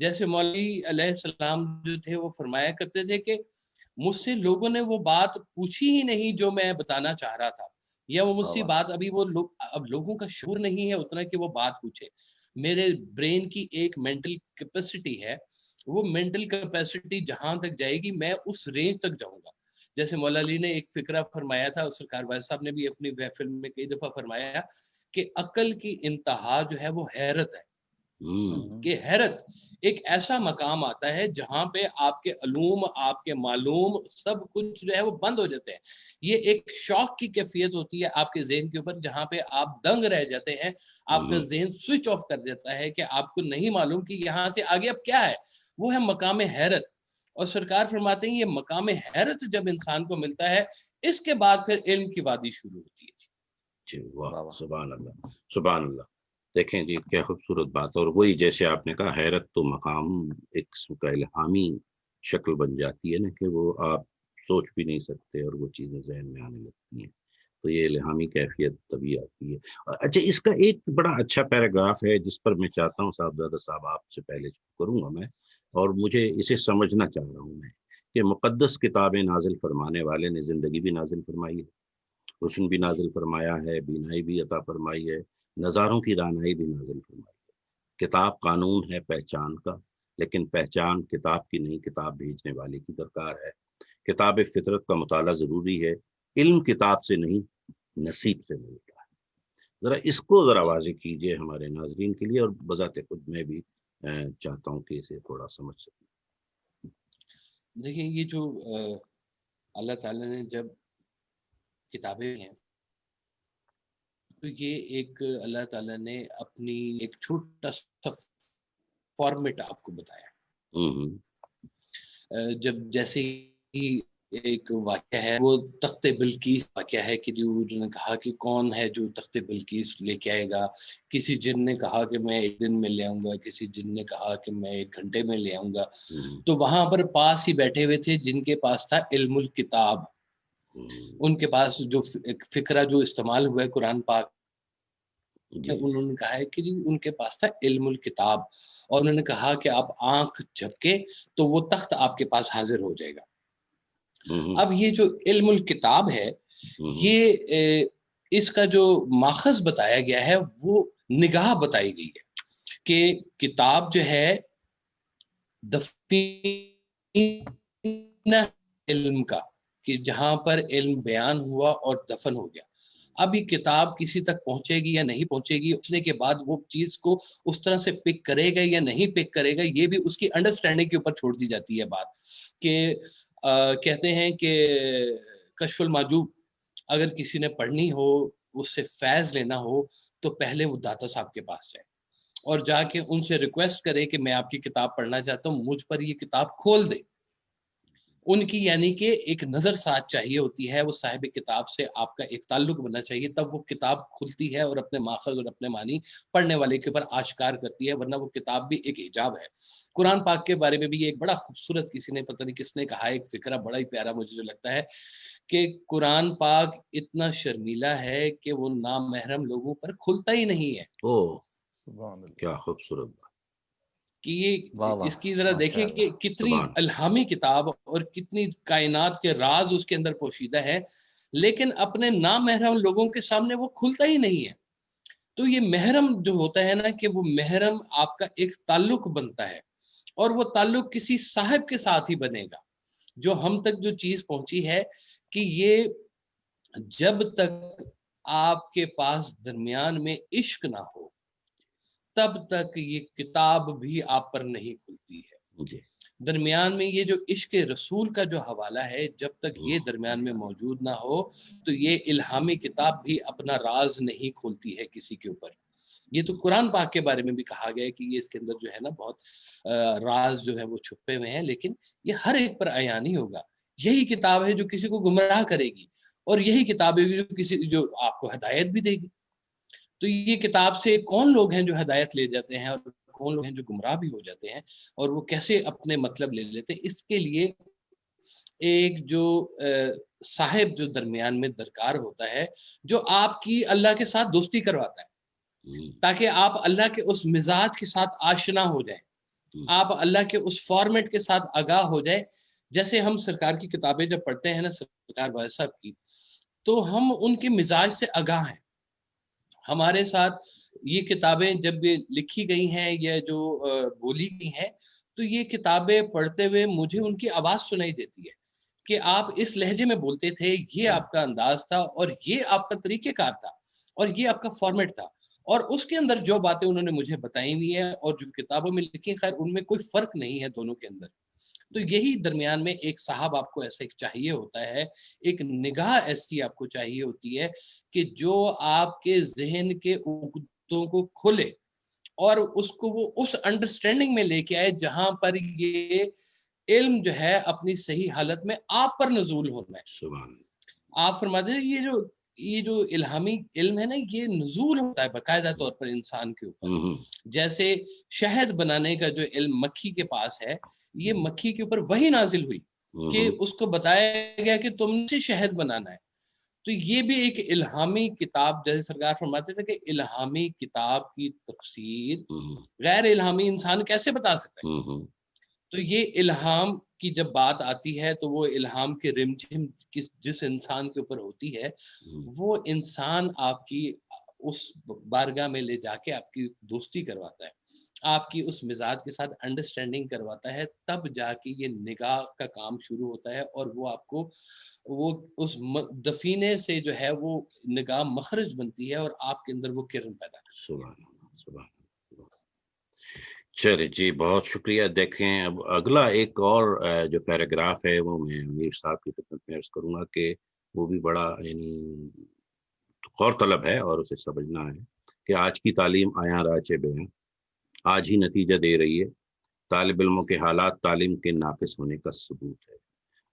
جیسے مولوی علیہ السلام جو تھے وہ فرمایا کرتے تھے کہ مجھ سے لوگوں نے وہ بات پوچھی ہی نہیں جو میں بتانا چاہ رہا تھا، یا وہ مجھ سے بات ابھی اب لوگوں کا شعور نہیں ہے اتنا کہ وہ بات پوچھے۔ میرے برین کی ایک مینٹل کیپیسٹی ہے، وہ مینٹل کیپیسٹی جہاں تک جائے گی میں اس رینج تک جاؤں گا۔ جیسے مولا علی نے ایک فکرہ فرمایا تھا، سرکار واحد صاحب نے بھی اپنی محفل میں کئی دفعہ فرمایا کہ عقل کی انتہا جو ہے وہ حیرت ہے، کہ حیرت ایک ایسا مقام آتا ہے جہاں پہ آپ کے علوم، آپ کے معلوم سب کچھ جو ہے وہ بند ہو جاتے ہیں۔ یہ ایک شوق کی کیفیت ہوتی ہے آپ کے ذہن کے اوپر جہاں پہ آپ دنگ رہ جاتے ہیں، آپ کا ذہن سوئچ آف کر دیتا ہے کہ آپ کو نہیں معلوم کہ یہاں سے آگے اب کیا ہے، وہ ہے مقام حیرت۔ اور سرکار فرماتے ہیں یہ مقام حیرت جب انسان کو ملتا ہے اس کے بعد پھر علم کی وادی شروع ہوتی ہے۔ جی واہ، سبحان اللہ، سبحان اللہ۔ دیکھیں جی کیا خوبصورت بات، اور وہی جیسے آپ نے کہا حیرت تو مقام ایک قسم کا الہامی شکل بن جاتی ہے نا، کہ وہ آپ سوچ بھی نہیں سکتے اور وہ چیزیں ذہن میں آنے لگتی ہیں، تو یہ الہامی کیفیت تبھی آتی ہے۔ اچھا، اس کا ایک بڑا اچھا پیراگراف ہے جس پر میں چاہتا ہوں صاحبزادہ صاحب آپ سے پہلے کروں گا میں، اور مجھے اسے سمجھنا چاہ رہا ہوں میں، کہ مقدس کتابیں نازل فرمانے والے نے زندگی بھی نازل فرمائی ہے، حسن بھی نازل فرمایا ہے، بینائی بھی عطا فرمائی ہے، نظاروں کی رانائی بھی نازل فرمائی ہے۔ کتاب قانون ہے پہچان کا، لیکن پہچان کتاب کی نہیں، کتاب بھیجنے والے کی درکار ہے۔ کتاب فطرت کا مطالعہ ضروری ہے، علم کتاب سے نہیں نصیب سے ملتا ہے۔ ذرا اس کو ذرا واضح کیجئے ہمارے ناظرین کے لیے، اور بذات خود میں بھی چاہتا ہوں کہ اسے تھوڑا سمجھ سکیں۔ دیکھیں یہ جو اللہ تعالیٰ نے جب کتابیں ہیں تو یہ ایک اللہ تعالیٰ نے اپنی ایک چھوٹا سا فارمیٹ آپ کو بتایا۔ جب جیسے ہی ایک واقعہ ہے وہ تخت بلقیس واقعہ ہے کہ جو نے کہا کہ کون ہے جو تخت بلقیس لے کے آئے گا، کسی جن نے کہا کہ میں ایک دن میں لے آؤں گا، کسی جن نے کہا کہ میں 1 گھنٹے میں لے آؤں گا۔ تو وہاں پر پاس ہی بیٹھے ہوئے تھے جن کے پاس تھا علم الکتاب، ان کے پاس جو فکرہ جو استعمال ہوا ہے قرآن پاک، انہوں نے کہا ہے کہ ان کے پاس تھا علم الکتاب، اور انہوں نے کہا کہ آپ آنکھ جھپکے تو وہ تخت آپ کے پاس حاضر ہو جائے گا۔ اب یہ جو علم الکتاب ہے، یہ اس کا جو ماخذ بتایا گیا ہے وہ نگاہ بتائی گئی ہے کہ کتاب جو ہے دفینہ علم کا، کہ جہاں پر علم بیان ہوا اور دفن ہو گیا۔ اب یہ کتاب کسی تک پہنچے گی یا نہیں پہنچے گی، پہنچنے کے بعد وہ چیز کو اس طرح سے پک کرے گا یا نہیں پک کرے گا، یہ بھی اس کی انڈرسٹینڈنگ کے اوپر چھوڑ دی جاتی ہے بات۔ کہ کہتے ہیں کہ کشف المحجوب اگر کسی نے پڑھنی ہو، اس سے فیض لینا ہو، تو پہلے وہ داتا صاحب کے پاس جائے اور جا کے ان سے ریکویسٹ کرے کہ میں آپ کی کتاب پڑھنا چاہتا ہوں، مجھ پر یہ کتاب کھول دے۔ ان کی یعنی کہ ایک نظر ساتھ چاہیے ہوتی ہے، وہ صاحب کتاب سے آپ کا ایک تعلق بننا چاہیے، تب وہ کتاب کھلتی ہے اور اپنے ماخذ اور اپنے معنی پڑھنے والے کے اوپر آشکار کرتی ہے، ورنہ وہ کتاب بھی ایک حجاب ہے۔ قرآن پاک کے بارے میں بھی یہ ایک بڑا خوبصورت، کسی نے پتہ نہیں کس نے کہا، ایک فکرہ بڑا ہی پیارا مجھے جو لگتا ہے کہ قرآن پاک اتنا شرمیلا ہے کہ وہ نامحرم لوگوں پر کھلتا ہی نہیں ہے۔ سبحان اللہ، کیا خوبصورت بات، کہ یہ واہ واہ، اس کی ذرا دیکھیں کہ کتنی سبحان۔ الہامی کتاب اور کتنی کائنات کے راز اس کے اندر پوشیدہ ہے، لیکن اپنے نامحرم لوگوں کے سامنے وہ کھلتا ہی نہیں ہے۔ تو یہ محرم جو ہوتا ہے نا، کہ وہ محرم آپ کا ایک تعلق بنتا ہے، اور وہ تعلق کسی صاحب کے ساتھ ہی بنے گا۔ جو ہم تک جو چیز پہنچی ہے کہ یہ جب تک آپ کے پاس درمیان میں عشق نہ ہو تب تک یہ کتاب بھی آپ پر نہیں کھلتی ہے۔ جی درمیان میں یہ جو عشق رسول کا جو حوالہ ہے، جب تک یہ درمیان میں موجود نہ ہو تو یہ الہامی کتاب بھی اپنا راز نہیں کھولتی ہے کسی کے اوپر۔ یہ تو قرآن پاک کے بارے میں بھی کہا گیا ہے کہ یہ اس کے اندر جو ہے نا بہت راز جو ہے وہ چھپے ہوئے ہیں، لیکن یہ ہر ایک پر عیاں نہیں ہوگا۔ یہی کتاب ہے جو کسی کو گمراہ کرے گی، اور یہی کتاب ہے جو آپ کو ہدایت بھی دے گی۔ تو یہ کتاب سے کون لوگ ہیں جو ہدایت لے جاتے ہیں، اور کون لوگ ہیں جو گمراہ بھی ہو جاتے ہیں، اور وہ کیسے اپنے مطلب لے لیتے ہیں، اس کے لیے ایک جو صاحب جو درمیان میں درکار ہوتا ہے، جو آپ کی اللہ کے ساتھ دوستی کرواتا ہے، تاکہ آپ اللہ کے اس مزاج کے ساتھ آشنا ہو جائیں، آپ اللہ کے اس فارمیٹ کے ساتھ آگاہ ہو جائیں۔ جیسے ہم سرکار کی کتابیں جب پڑھتے ہیں نا، سرکار واحد صاحب کی، تو ہم ان کے مزاج سے آگاہ ہیں۔ ہمارے ساتھ یہ کتابیں جب لکھی گئی ہیں یا جو بولی گئی ہیں، تو یہ کتابیں پڑھتے ہوئے مجھے ان کی آواز سنائی دیتی ہے کہ آپ اس لہجے میں بولتے تھے، یہ آپ کا انداز تھا، اور یہ آپ کا طریقہ کار تھا، اور یہ آپ کا فارمیٹ تھا، اور اس کے اندر جو باتیں انہوں نے مجھے بتائی ہوئی ہیں اور جو کتابوں میں لکھی، خیر ان میں کوئی فرق نہیں ہے دونوں کے اندر۔ تو یہی درمیان میں ایک صاحب آپ کو ایسا ایک چاہیے ہوتا ہے، ایک نگاہ ایسی آپ کو چاہیے ہوتی ہے کہ جو آپ کے ذہن کے عقدوں کو کھولے اور اس کو وہ اس انڈرسٹینڈنگ میں لے کے آئے جہاں پر یہ علم جو ہے اپنی صحیح حالت میں آپ پر نزول ہونا ہے۔ سبحان۔ آپ فرماتے ہیں یہ جو الہامی علم ہے نا، یہ نزول ہوتا ہے باقاعدہ طور پر انسان کے اوپر۔ جیسے شہد بنانے کا جو علم مکھی کے پاس ہے، یہ مکھی کے اوپر وہی نازل ہوئی کہ اس کو بتایا گیا کہ تم سے شہد بنانا ہے۔ تو یہ بھی ایک الہامی کتاب، جیسے سرکار فرماتے تھے کہ الہامی کتاب کی تفسیر غیر الہامی انسان کیسے بتا سکتا ہے۔ تو یہ الہام کی جب بات آتی ہے تو وہ الہام کے رمجھم جس انسان کے اوپر ہوتی ہے، وہ انسان آپ کی اس بارگاہ میں لے جا کے آپ کی دوستی کرواتا ہے، آپ کی اس مزاج کے ساتھ انڈرسٹینڈنگ کرواتا ہے، تب جا کے یہ نگاہ کا کام شروع ہوتا ہے، اور وہ آپ کو وہ اس دفینے سے جو ہے وہ نگاہ مخرج بنتی ہے، اور آپ کے اندر وہ کرن پیدا کرتی ہے۔ سبحان اللہ، سبحان اللہ۔ چلے جی، بہت شکریہ۔ دیکھیں اب اگلا ایک اور جو پیراگراف ہے وہ میں امیر صاحب کی خدمت میں عرض کروں گا کہ وہ بھی بڑا یعنی غور طلب ہے اور اسے سمجھنا ہے کہ آج کی تعلیم آیاں راچے بیاں آج ہی نتیجہ دے رہی ہے۔ طالب علموں کے حالات تعلیم کے ناقص ہونے کا ثبوت ہے۔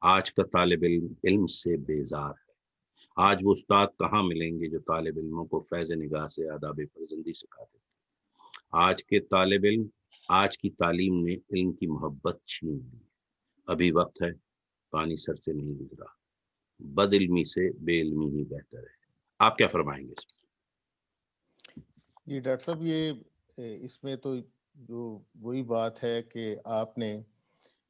آج کا طالب علم علم سے بیزار ہے۔ آج وہ استاد کہاں ملیں گے جو طالب علموں کو فیض نگاہ سے آداب فرزندی سکھاتے تھے۔ آج کے طالب علم، آج کی تعلیم نے علم کی محبت چھین لی۔ ابھی وقت ہے، پانی سر سے نہیں گزرا، بد علمی سے بے علمی ہی بہتر ہے۔ آپ کیا فرمائیں گے اس میں؟ جی ڈاکٹر صاحب، یہ اس میں تو جو وہی بات ہے کہ آپ نے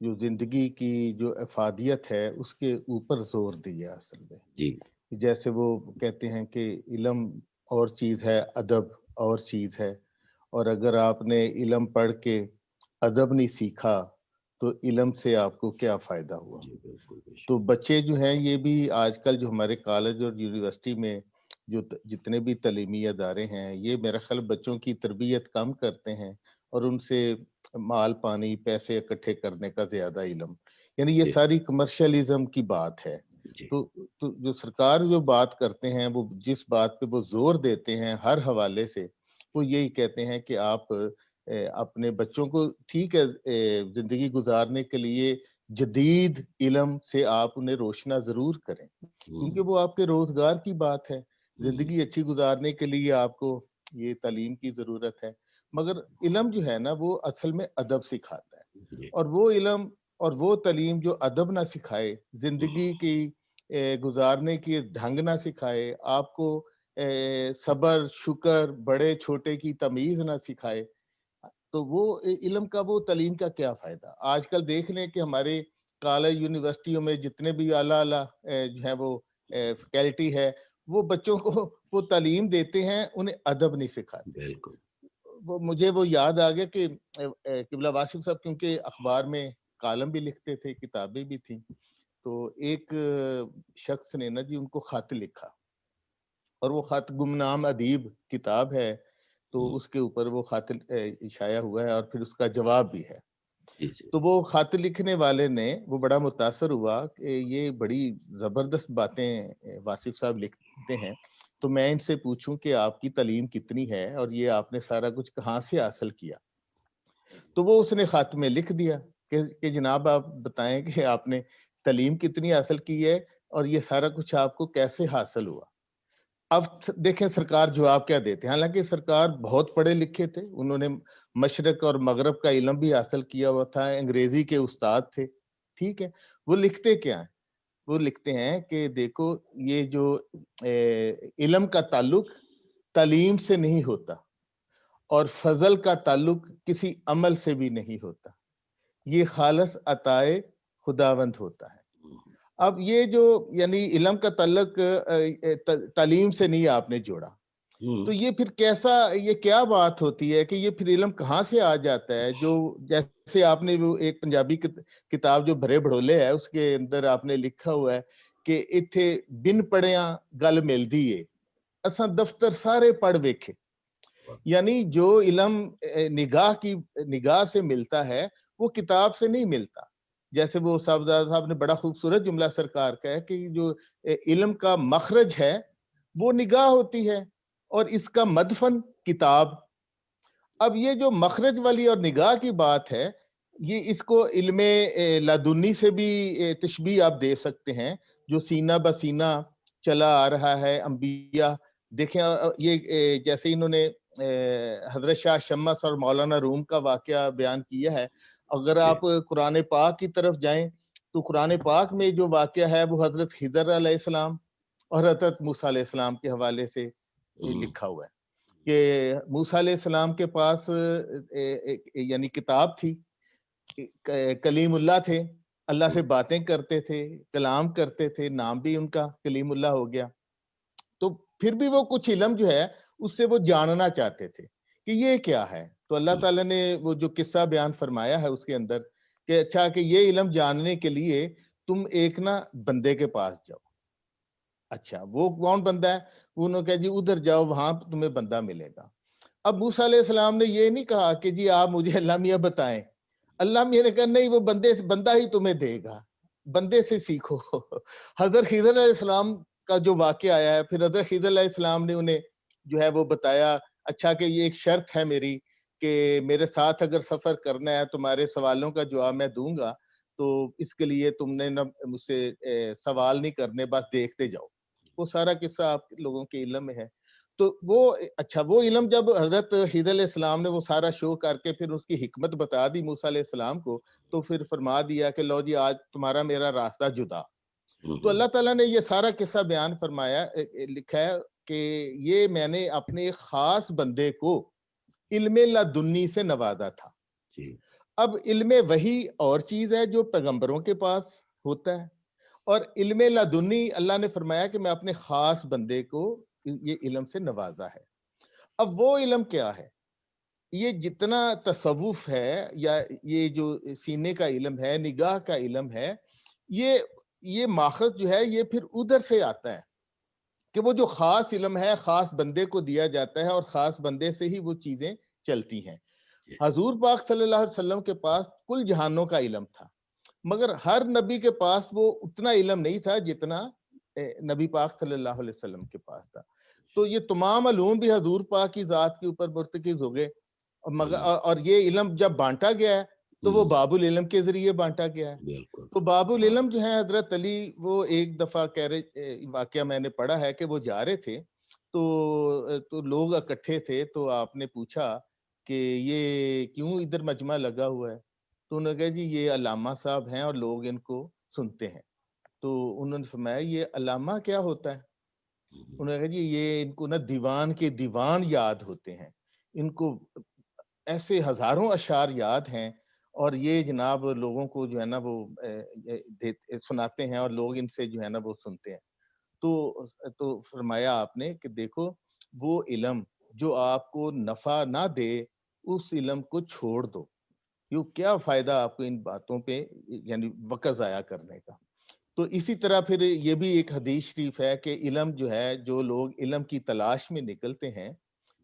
جو زندگی کی جو افادیت ہے اس کے اوپر زور دیا اصل میں۔ جی، جیسے وہ کہتے ہیں کہ علم اور چیز ہے، ادب اور چیز ہے، اور اگر آپ نے علم پڑھ کے ادب نہیں سیکھا تو علم سے آپ کو کیا فائدہ ہوا۔ تو بچے جو ہیں یہ بھی آج کل جو ہمارے کالج اور یونیورسٹی میں جو جتنے بھی تعلیمی ادارے ہیں، یہ میرا خیال بچوں کی تربیت کم کرتے ہیں اور ان سے مال پانی پیسے اکٹھے کرنے کا زیادہ علم، یعنی یہ ساری کمرشلزم کی بات ہے۔ تو جو سرکار جو بات کرتے ہیں، وہ جس بات پہ وہ زور دیتے ہیں ہر حوالے سے، وہ یہی کہتے ہیں کہ آپ اپنے بچوں کو ٹھیک ہے زندگی گزارنے کے لیے جدید علم سے آپ انہیں روشنا ضرور کریں، کیونکہ وہ آپ کے روزگار کی بات ہے. زندگی اچھی گزارنے کے لیے آپ کو یہ تعلیم کی ضرورت ہے. مگر علم جو ہے نا وہ اصل میں ادب سکھاتا ہے، اور وہ علم اور وہ تعلیم جو ادب نہ سکھائے، زندگی کی گزارنے کی ڈھنگ نہ سکھائے، آپ کو صبر شکر بڑے چھوٹے کی تمیز نہ سکھائے، تو وہ علم کا وہ تعلیم کا کیا فائدہ. آج کل دیکھ لیں کہ ہمارے کالج یونیورسٹیوں میں جتنے بھی اعلیٰ جو ہے وہ فیکلٹی ہے، وہ بچوں کو وہ تعلیم دیتے ہیں، انہیں ادب نہیں سکھاتے. بالکل. مجھے وہ یاد آ گیا کہ قبلہ واصف صاحب کیونکہ اخبار میں کالم بھی لکھتے تھے، کتابیں بھی تھیں، تو ایک شخص نے نا جی ان کو خط لکھا، اور وہ خط گمنام ادیب کتاب ہے، تو اس کے اوپر وہ خط شائع ہوا ہے اور پھر اس کا جواب بھی ہے. تو وہ خط لکھنے والے نے وہ بڑا متاثر ہوا کہ یہ بڑی زبردست باتیں واصف صاحب لکھتے ہیں، تو میں ان سے پوچھوں کہ آپ کی تعلیم کتنی ہے اور یہ آپ نے سارا کچھ کہاں سے حاصل کیا. تو وہ اس نے خط میں لکھ دیا کہ جناب آپ بتائیں کہ آپ نے تعلیم کتنی حاصل کی ہے اور یہ سارا کچھ آپ کو کیسے حاصل ہوا. اب دیکھیں سرکار جواب کیا دیتے ہیں. حالانکہ سرکار بہت پڑھے لکھے تھے، انہوں نے مشرق اور مغرب کا علم بھی حاصل کیا ہوا تھا، انگریزی کے استاد تھے، ٹھیک ہے. وہ لکھتے کیا ہیں؟ وہ لکھتے ہیں کہ دیکھو یہ جو علم کا تعلق تعلیم سے نہیں ہوتا، اور فضل کا تعلق کسی عمل سے بھی نہیں ہوتا، یہ خالص عطائے خداوند ہوتا ہے. اب یہ جو یعنی علم کا تعلق تعلیم سے نہیں آپ نے جوڑا، تو یہ پھر کیسا، یہ کیا بات ہوتی ہے کہ یہ پھر علم کہاں سے آ جاتا ہے؟ جو جیسے آپ نے وہ ایک پنجابی کتاب جو بھرے بھڑولے ہے، اس کے اندر آپ نے لکھا ہوا ہے کہ اتھے بن پڑھیاں گل ملدی ہے، اساں دفتر سارے پڑھ ویکھے. یعنی جو علم نگاہ سے ملتا ہے وہ کتاب سے نہیں ملتا. جیسے وہ صاحبزادہ صاحب نے بڑا خوبصورت جملہ سرکار کا ہے کہ جو علم کا مخرج ہے وہ نگاہ ہوتی ہے اور اس کا مدفن کتاب. اب یہ جو مخرج والی اور نگاہ کی بات ہے، یہ اس کو علم لدنی سے بھی تشبیہ آپ دے سکتے ہیں، جو سینہ بسینہ چلا آ رہا ہے. انبیاء دیکھیں، یہ جیسے انہوں نے حضرت شاہ شمس اور مولانا روم کا واقعہ بیان کیا ہے. اگر آپ قرآن پاک کی طرف جائیں تو قرآن پاک میں جو واقعہ ہے وہ حضرت خضر علیہ السلام اور حضرت موسیٰ علیہ السلام کے حوالے سے لکھا ہوا ہے کہ موسیٰ علیہ السلام کے پاس یعنی کتاب تھی، کلیم اللہ تھے، اللہ سے باتیں کرتے تھے، کلام کرتے تھے، نام بھی ان کا کلیم اللہ ہو گیا. تو پھر بھی وہ کچھ علم جو ہے اس سے وہ جاننا چاہتے تھے کہ یہ کیا ہے. تو اللہ تعالیٰ نے وہ جو قصہ بیان فرمایا ہے اس کے اندر کہ اچھا کہ یہ علم جاننے کے لیے تم ایک نا بندے کے پاس جاؤ. اچھا وہ کون بندہ ہے؟ انہوں نے کہا جی ادھر جاؤ، وہاں تمہیں بندہ ملے گا. اب موسیٰ علیہ السلام نے یہ نہیں کہا کہ جی آپ مجھے اللہ میاں بتائیں. اللہ میاں نے کہا نہیں، وہ بندہ ہی تمہیں دے گا، بندے سے سیکھو. حضرت خضر علیہ السلام کا جو واقعہ آیا ہے، پھر حضرت خضر علیہ السلام نے انہیں جو ہے وہ بتایا، اچھا کہ یہ ایک شرط ہے میری کہ میرے ساتھ اگر سفر کرنا ہے، تمہارے سوالوں کا جواب میں دوں گا، تو اس کے لیے تم نے نہ مجھ سے سوال نہیں کرنے، بس دیکھتے جاؤ. وہ سارا قصہ آپ لوگوں کے علم میں ہے. تو وہ اچھا وہ علم جب حضرت خضر علیہ السلام نے وہ سارا شو کر کے پھر اس کی حکمت بتا دی موسیٰ علیہ السلام کو، تو پھر فرما دیا کہ لو جی آج تمہارا میرا راستہ جدا. تو اللہ تعالیٰ نے یہ سارا قصہ بیان فرمایا، لکھا ہے کہ یہ میں نے اپنے خاص بندے کو علم لدنی سے نوازا تھا. اب علم وحی اور چیز ہے جو پیغمبروں کے پاس ہوتا ہے، اور علم لدنی اللہ نے فرمایا کہ میں اپنے خاص بندے کو یہ علم سے نوازا ہے. اب وہ علم کیا ہے؟ یہ جتنا تصوف ہے یا یہ جو سینے کا علم ہے، نگاہ کا علم ہے، یہ ماخذ جو ہے یہ پھر ادھر سے آتا ہے کہ وہ جو خاص علم ہے خاص بندے کو دیا جاتا ہے اور خاص بندے سے ہی وہ چیزیں چلتی ہیں. حضور پاک صلی اللہ علیہ وسلم کے پاس کل جہانوں کا علم تھا، مگر ہر نبی کے پاس وہ اتنا علم نہیں تھا جتنا نبی پاک صلی اللہ علیہ وسلم کے پاس تھا. تو یہ تمام علوم بھی حضور پاک کی ذات کے اوپر مرتکز ہو گئے، اور یہ علم جب بانٹا گیا ہے تو وہ بابل علم کے ذریعے بانٹا گیا ہے. بالکل. تو بابل علم جو ہے حضرت علی وہ ایک دفعہ کہہ رہے, واقعہ میں نے پڑھا ہے کہ وہ جا رہے تھے تو لوگ اکٹھے تھے, تو آپ نے پوچھا کہ یہ کیوں ادھر مجمع لگا ہوا ہے؟ تو انہوں نے کہا جی یہ علامہ صاحب ہیں اور لوگ ان کو سنتے ہیں. تو انہوں نے فرمایا یہ علامہ کیا ہوتا ہے؟ انہوں نے کہا جی یہ ان کو نا دیوان کے دیوان یاد ہوتے ہیں, ان کو ایسے ہزاروں اشعار یاد ہیں, اور یہ جناب لوگوں کو جو ہے نا وہ سناتے ہیں اور لوگ ان سے جو ہے نا وہ سنتے ہیں. تو فرمایا آپ نے کہ دیکھو وہ علم جو آپ کو نفع نہ دے اس علم کو چھوڑ دو, کیوں کیا فائدہ آپ کو ان باتوں پہ یعنی وقت ضائع کرنے کا. تو اسی طرح پھر یہ بھی ایک حدیث شریف ہے کہ علم جو ہے, جو لوگ علم کی تلاش میں نکلتے ہیں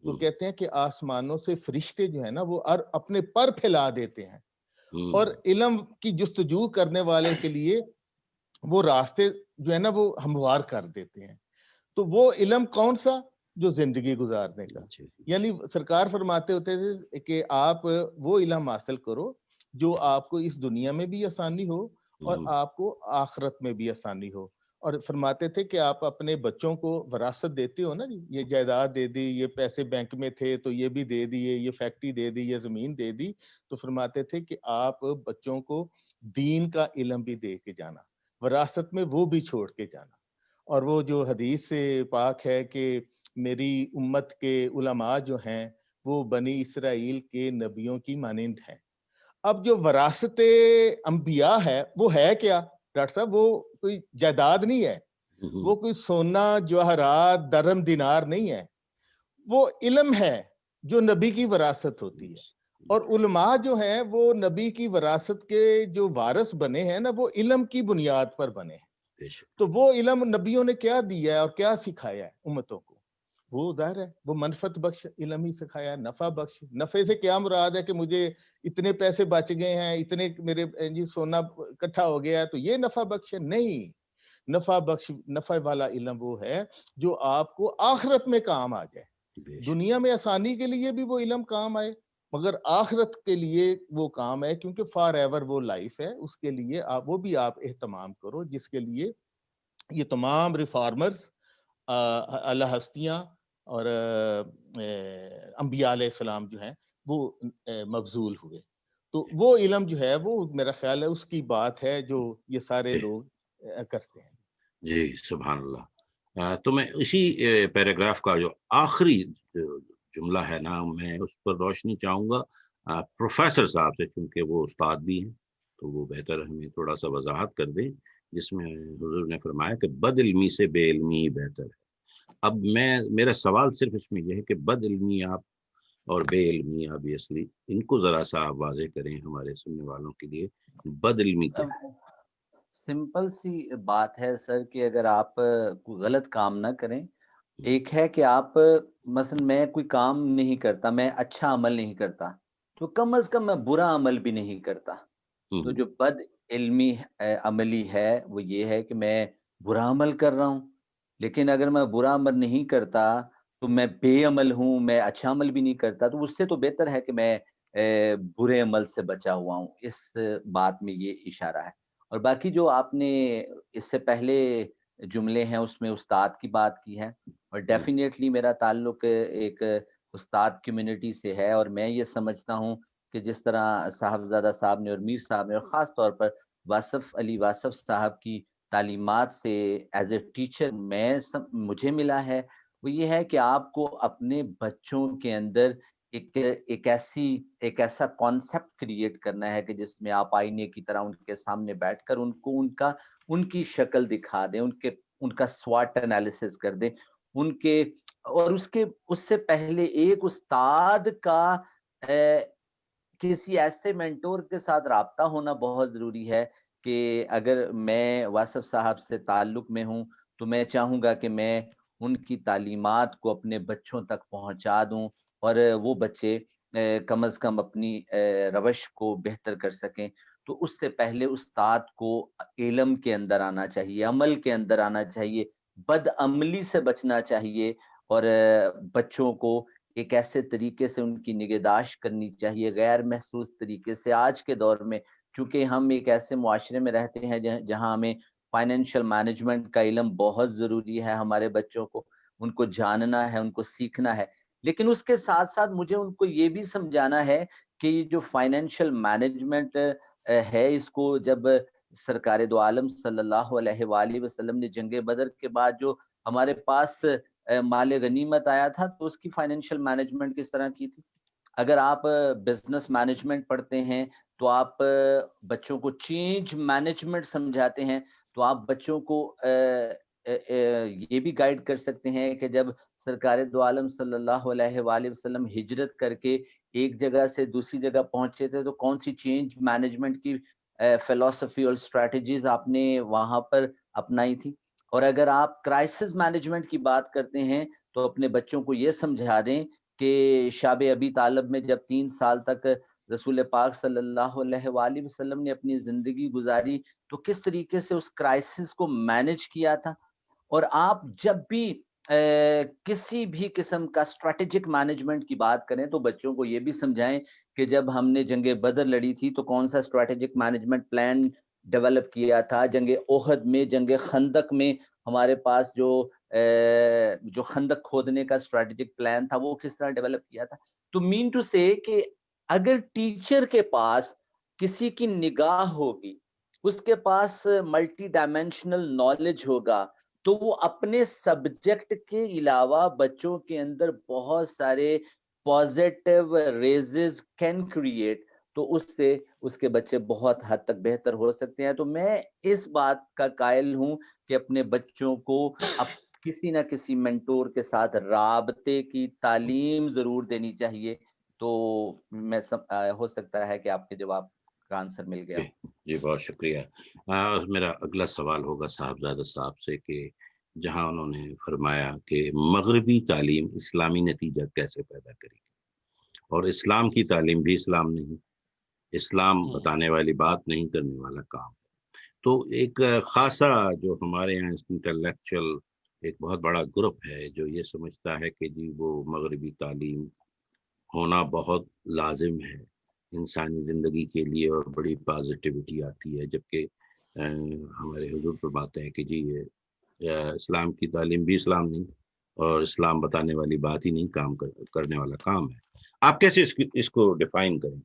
تو کہتے ہیں کہ آسمانوں سے فرشتے جو ہے نا وہ اپنے پر پھیلا دیتے ہیں, اور علم کی جستجو کرنے والے کے لیے وہ راستے جو ہے نا وہ ہموار کر دیتے ہیں. تو وہ علم کون سا؟ جو زندگی گزارنے کا. یعنی سرکار فرماتے ہوتے تھے کہ آپ وہ علم حاصل کرو جو آپ کو اس دنیا میں بھی آسانی ہو اور آپ کو آخرت میں بھی آسانی ہو. اور فرماتے تھے کہ آپ اپنے بچوں کو وراثت دیتے ہو نا, یہ جائیداد دے دی, یہ پیسے بینک میں تھے تو یہ بھی دے دیے, یہ فیکٹری دے دی, یہ زمین دے دی, تو فرماتے تھے کہ آپ بچوں کو دین کا علم بھی دے کے جانا, وراثت میں وہ بھی چھوڑ کے جانا. اور وہ جو حدیث سے پاک ہے کہ میری امت کے علماء جو ہیں وہ بنی اسرائیل کے نبیوں کی مانند ہیں. اب جو وراثت انبیاء ہے وہ ہے کیا ڈاکٹر صاحب؟ وہ کوئی جائیداد نہیں ہے, وہ کوئی سونا جواہرات درہم دینار نہیں ہے, وہ علم ہے جو نبی کی وراثت ہوتی ہے. اور علماء جو ہیں وہ نبی کی وراثت کے جو وارث بنے ہیں نا, وہ علم کی بنیاد پر بنے ہیں. تو وہ علم نبیوں نے کیا دیا ہے اور کیا سکھایا ہے امتوں کو؟ وہ ظاہر ہے وہ منفعت بخش علم ہی سکھایا ہے, نفع بخش. نفع سے کیا مراد ہے کہ مجھے اتنے پیسے بچ گئے ہیں, اتنے میرے سونا اکٹھا ہو گیا ہے تو یہ نفع بخش ہے؟ نہیں. نفع بخش, نفع والا علم وہ ہے جو آپ کو آخرت میں کام آ جائے. دنیا میں آسانی کے لیے بھی وہ علم کام آئے, مگر آخرت کے لیے وہ کام ہے, کیونکہ فار ایور وہ لائف ہے. اس کے لیے آپ وہ بھی آپ اہتمام کرو, جس کے لیے یہ تمام ریفارمرز اللہ ہستیاں اور انبیاء علیہ السلام جو ہیں وہ مبذول ہوئے. تو وہ علم جو ہے وہ میرا خیال ہے اس کی بات ہے جو یہ سارے لوگ کرتے ہیں. جی سبحان اللہ. تو میں اسی پیراگراف کا جو آخری جملہ ہے نا, میں اس پر روشنی چاہوں گا پروفیسر صاحب سے, چونکہ وہ استاد بھی ہیں تو وہ بہتر ہمیں تھوڑا سا وضاحت کر دیں, جس میں حضور نے فرمایا کہ بد علمی سے بے علمی بہتر ہے. اب میرا سوال صرف اس میں یہ ہے کہ بد علمی آپ اور بے علمی آبویسلی ان کو ذرا سا آپ واضح کریں ہمارے سننے والوں کے لیے. بد علمی کیا ہے؟ سمپل سی بات ہے سر کہ اگر آپ غلط کام نہ کریں, ایک ہے کہ آپ مثلا میں کوئی کام نہیں کرتا, میں اچھا عمل نہیں کرتا, تو کم از کم میں برا عمل بھی نہیں کرتا. تو جو بد علمی عملی ہے وہ یہ ہے کہ میں برا عمل کر رہا ہوں, لیکن اگر میں برا عمل نہیں کرتا تو میں بے عمل ہوں, میں اچھا عمل بھی نہیں کرتا. تو اس سے تو بہتر ہے کہ میں برے عمل سے بچا ہوا ہوں. اس بات میں یہ اشارہ ہے. اور باقی جو آپ نے اس سے پہلے جملے ہیں اس میں استاد کی بات کی ہے, اور ڈیفینیٹلی میرا تعلق ایک استاد کمیونٹی سے ہے, اور میں یہ سمجھتا ہوں کہ جس طرح صاحبزادہ صاحب نے اور میر صاحب نے اور خاص طور پر واصف علی واصف صاحب کی تعلیمات سے ایز اے ٹیچر مجھے ملا ہے, وہ یہ ہے کہ آپ کو اپنے بچوں کے اندر ایک ایسا کانسیپٹ کریٹ کرنا ہے کہ جس میں آپ آئینے کی طرح ان کے سامنے بیٹھ کر ان کو ان کی شکل دکھا دیں, ان کا سوات انالیسس کر دیں ان کے. اور اس سے پہلے ایک استاد کا کسی ایسے مینٹور کے ساتھ رابطہ ہونا بہت ضروری ہے کہ اگر میں واصف صاحب سے تعلق میں ہوں تو میں چاہوں گا کہ میں ان کی تعلیمات کو اپنے بچوں تک پہنچا دوں, اور وہ بچے کم از کم اپنی روش کو بہتر کر سکیں. تو اس سے پہلے استاد کو علم کے اندر آنا چاہیے, عمل کے اندر آنا چاہیے, بد عملی سے بچنا چاہیے, اور بچوں کو ایک ایسے طریقے سے ان کی نگہداشت کرنی چاہیے، غیر محسوس طریقے سے. آج کے دور میں چونکہ ہم ایک ایسے معاشرے میں رہتے ہیں جہاں ہمیں فائنینشیل مینجمنٹ کا علم بہت ضروری ہے، ہمارے بچوں کو ان کو جاننا ہے، ان کو سیکھنا ہے، لیکن اس کے ساتھ ساتھ مجھے ان کو یہ بھی سمجھانا ہے کہ یہ جو فائنینشیل مینجمنٹ ہے، اس کو جب سرکار دو عالم صلی اللہ علیہ وآلہ وسلم نے جنگ بدر کے بعد جو ہمارے پاس مال غنیمت آیا تھا تو اس کی فائنینشیل مینجمنٹ کس طرح کی تھی. اگر آپ بزنس مینجمنٹ پڑھتے ہیں تو آپ بچوں کو چینج مینجمنٹ سمجھاتے ہیں، تو آپ بچوں کو یہ بھی گائیڈ کر سکتے ہیں کہ جب سرکار دو عالم صلی اللہ علیہ وآلہ وسلم ہجرت کر کے ایک جگہ سے دوسری جگہ پہنچے تھے تو کون سی چینج مینجمنٹ کی فلسفی اور اسٹریٹجیز آپ نے وہاں پر اپنائی تھی. اور اگر آپ کرائسس مینجمنٹ کی بات کرتے ہیں تو اپنے بچوں کو یہ سمجھا دیں کہ شاب ابی طالب میں جب 3 سال تک رسول پاک صلی اللہ علیہ وآلہ وسلم نے اپنی زندگی گزاری تو کس طریقے سے اس کرائسس کو مینج کیا تھا. اور آپ جب بھی کسی بھی قسم کا اسٹریٹجک مینجمنٹ کی بات کریں تو بچوں کو یہ بھی سمجھائیں کہ جب ہم نے جنگ بدر لڑی تھی تو کون سا اسٹریٹجک مینجمنٹ پلان ڈیولپ کیا تھا، جنگ احد میں، جنگ خندق میں ہمارے پاس جو خندق کھودنے کا اسٹریٹجک پلان تھا وہ کس طرح ڈیولپ کیا تھا. تو مین ٹو سے کہ اگر ٹیچر کے پاس کسی کی نگاہ ہوگی، اس کے پاس ملٹی ڈائمینشنل نالج ہوگا، تو وہ اپنے سبجیکٹ کے علاوہ بچوں کے اندر بہت سارے پازیٹیو ریزز کین کریٹ، تو اس سے اس کے بچے بہت حد تک بہتر ہو سکتے ہیں. تو میں اس بات کا قائل ہوں کہ اپنے بچوں کو کسی نہ کسی مینٹور کے ساتھ رابطے کی تعلیم ضرور دینی چاہیے. تو میں ہو سکتا ہے کہ آپ کے جواب کا آنسر مل گیا. جی بہت شکریہ. میرا اگلا سوال ہوگا صاحبزادہ صاحب سے کہ جہاں انہوں نے فرمایا کہ مغربی تعلیم اسلامی نتیجہ کیسے پیدا کرے گی، اور اسلام کی تعلیم بھی اسلام نہیں، اسلام بتانے والی بات نہیں، کرنے والا کام. تو ایک خاصا جو ہمارے یہاں انٹلیکچوئل ایک بہت بڑا گروپ ہے جو یہ سمجھتا ہے کہ جی وہ مغربی تعلیم ہونا بہت لازم ہے انسانی زندگی کے لیے اور بڑی پازیٹیوٹی آتی ہے، جبکہ ہمارے حضور فرماتے ہیں کہ جی یہ اسلام کی تعلیم بھی اسلام نہیں اور اسلام بتانے والی بات ہی نہیں، کام کرنے والا کام ہے. آپ کیسے اس کو ڈیفائن کریں؟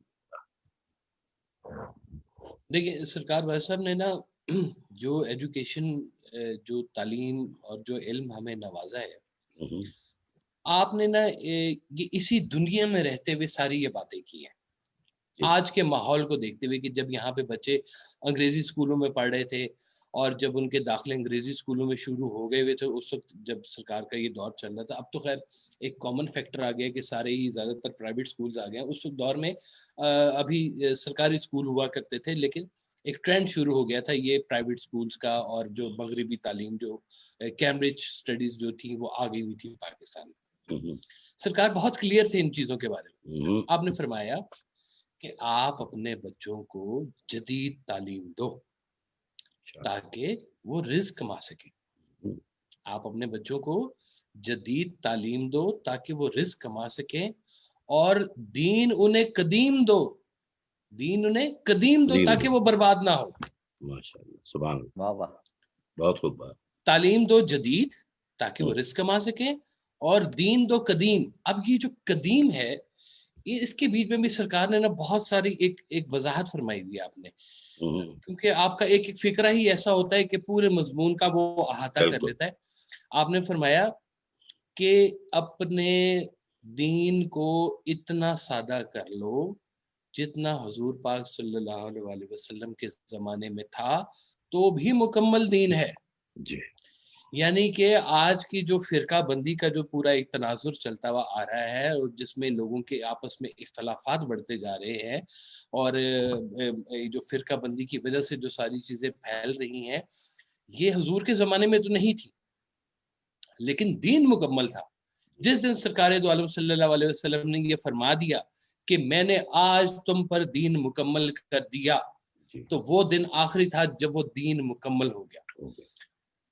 دیکھیے سرکار بھائی صاحب نے نا جو ایجوکیشن، جو تعلیم اور جو علم ہمیں نوازا ہے، آپ نے نا یہ اسی دنیا میں رہتے ہوئے ساری یہ باتیں کی ہیں. آج کے ماحول کو دیکھتے ہوئے کہ جب یہاں پہ بچے انگریزی اسکولوں میں پڑھ رہے تھے اور جب ان کے داخلے انگریزی اسکولوں میں شروع ہو گئے ہوئے تھے اس وقت جب سرکار کا یہ دور چل رہا تھا. اب تو خیر ایک کامن فیکٹر آ گیا کہ سارے ہی زیادہ تر پرائیویٹ اسکولز آ گئے ہیں. اس دور میں ابھی سرکاری اسکول ہوا کرتے تھے، لیکن ایک ٹرینڈ شروع ہو گیا تھا یہ پرائیویٹ اسکولز کا، اور جو مغربی تعلیم جو کیمبرج اسٹڈیز جو تھی وہ آ گئی ہوئی تھی پاکستان میں. سرکار بہت کلیئر تھے ان چیزوں کے بارے میں. آپ نے فرمایا کہ آپ اپنے بچوں کو جدید تعلیم دو تاکہ وہ رزق کما سکیں. آپ اپنے بچوں کو جدید تعلیم دو تاکہ وہ رزق کما سکیں، اور دین انہیں قدیم دو، دین انہیں قدیم دو تاکہ وہ برباد نہ ہو. ماشاءاللہ، سبحان اللہ، واہ واہ، بہت خوب بات. تعلیم دو جدید تاکہ وہ رزق کما سکیں، اور دین دو قدیم. اب یہ جو قدیم ہے اس کے بیچ میں بھی سرکار نے نا بہت ساری ایک وضاحت فرمائی ہوئی آپ نے، کیونکہ آپ کا ایک فکرہ ہی ایسا ہوتا ہے کہ پورے مضمون کا وہ احاطہ کر لیتا ہے. آپ نے فرمایا کہ اپنے دین کو اتنا سادہ کر لو جتنا حضور پاک صلی اللہ علیہ وسلم کے زمانے میں تھا تو بھی مکمل دین ہے. جی، یعنی کہ آج کی جو فرقہ بندی کا جو پورا ایک تناظر چلتا ہوا آ رہا ہے اور جس میں لوگوں کے آپس میں اختلافات بڑھتے جا رہے ہیں، اور جو فرقہ بندی کی وجہ سے جو ساری چیزیں پھیل رہی ہیں، یہ حضور کے زمانے میں تو نہیں تھی، لیکن دین مکمل تھا. جس دن سرکار دو عالم صلی اللہ علیہ وسلم نے یہ فرما دیا کہ میں نے آج تم پر دین مکمل کر دیا، تو وہ دن آخری تھا جب وہ دین مکمل ہو گیا.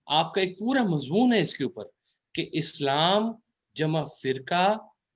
آپ کا ایک پورا مضمون ہے اس کے اوپر کہ اسلام جمع فرقہ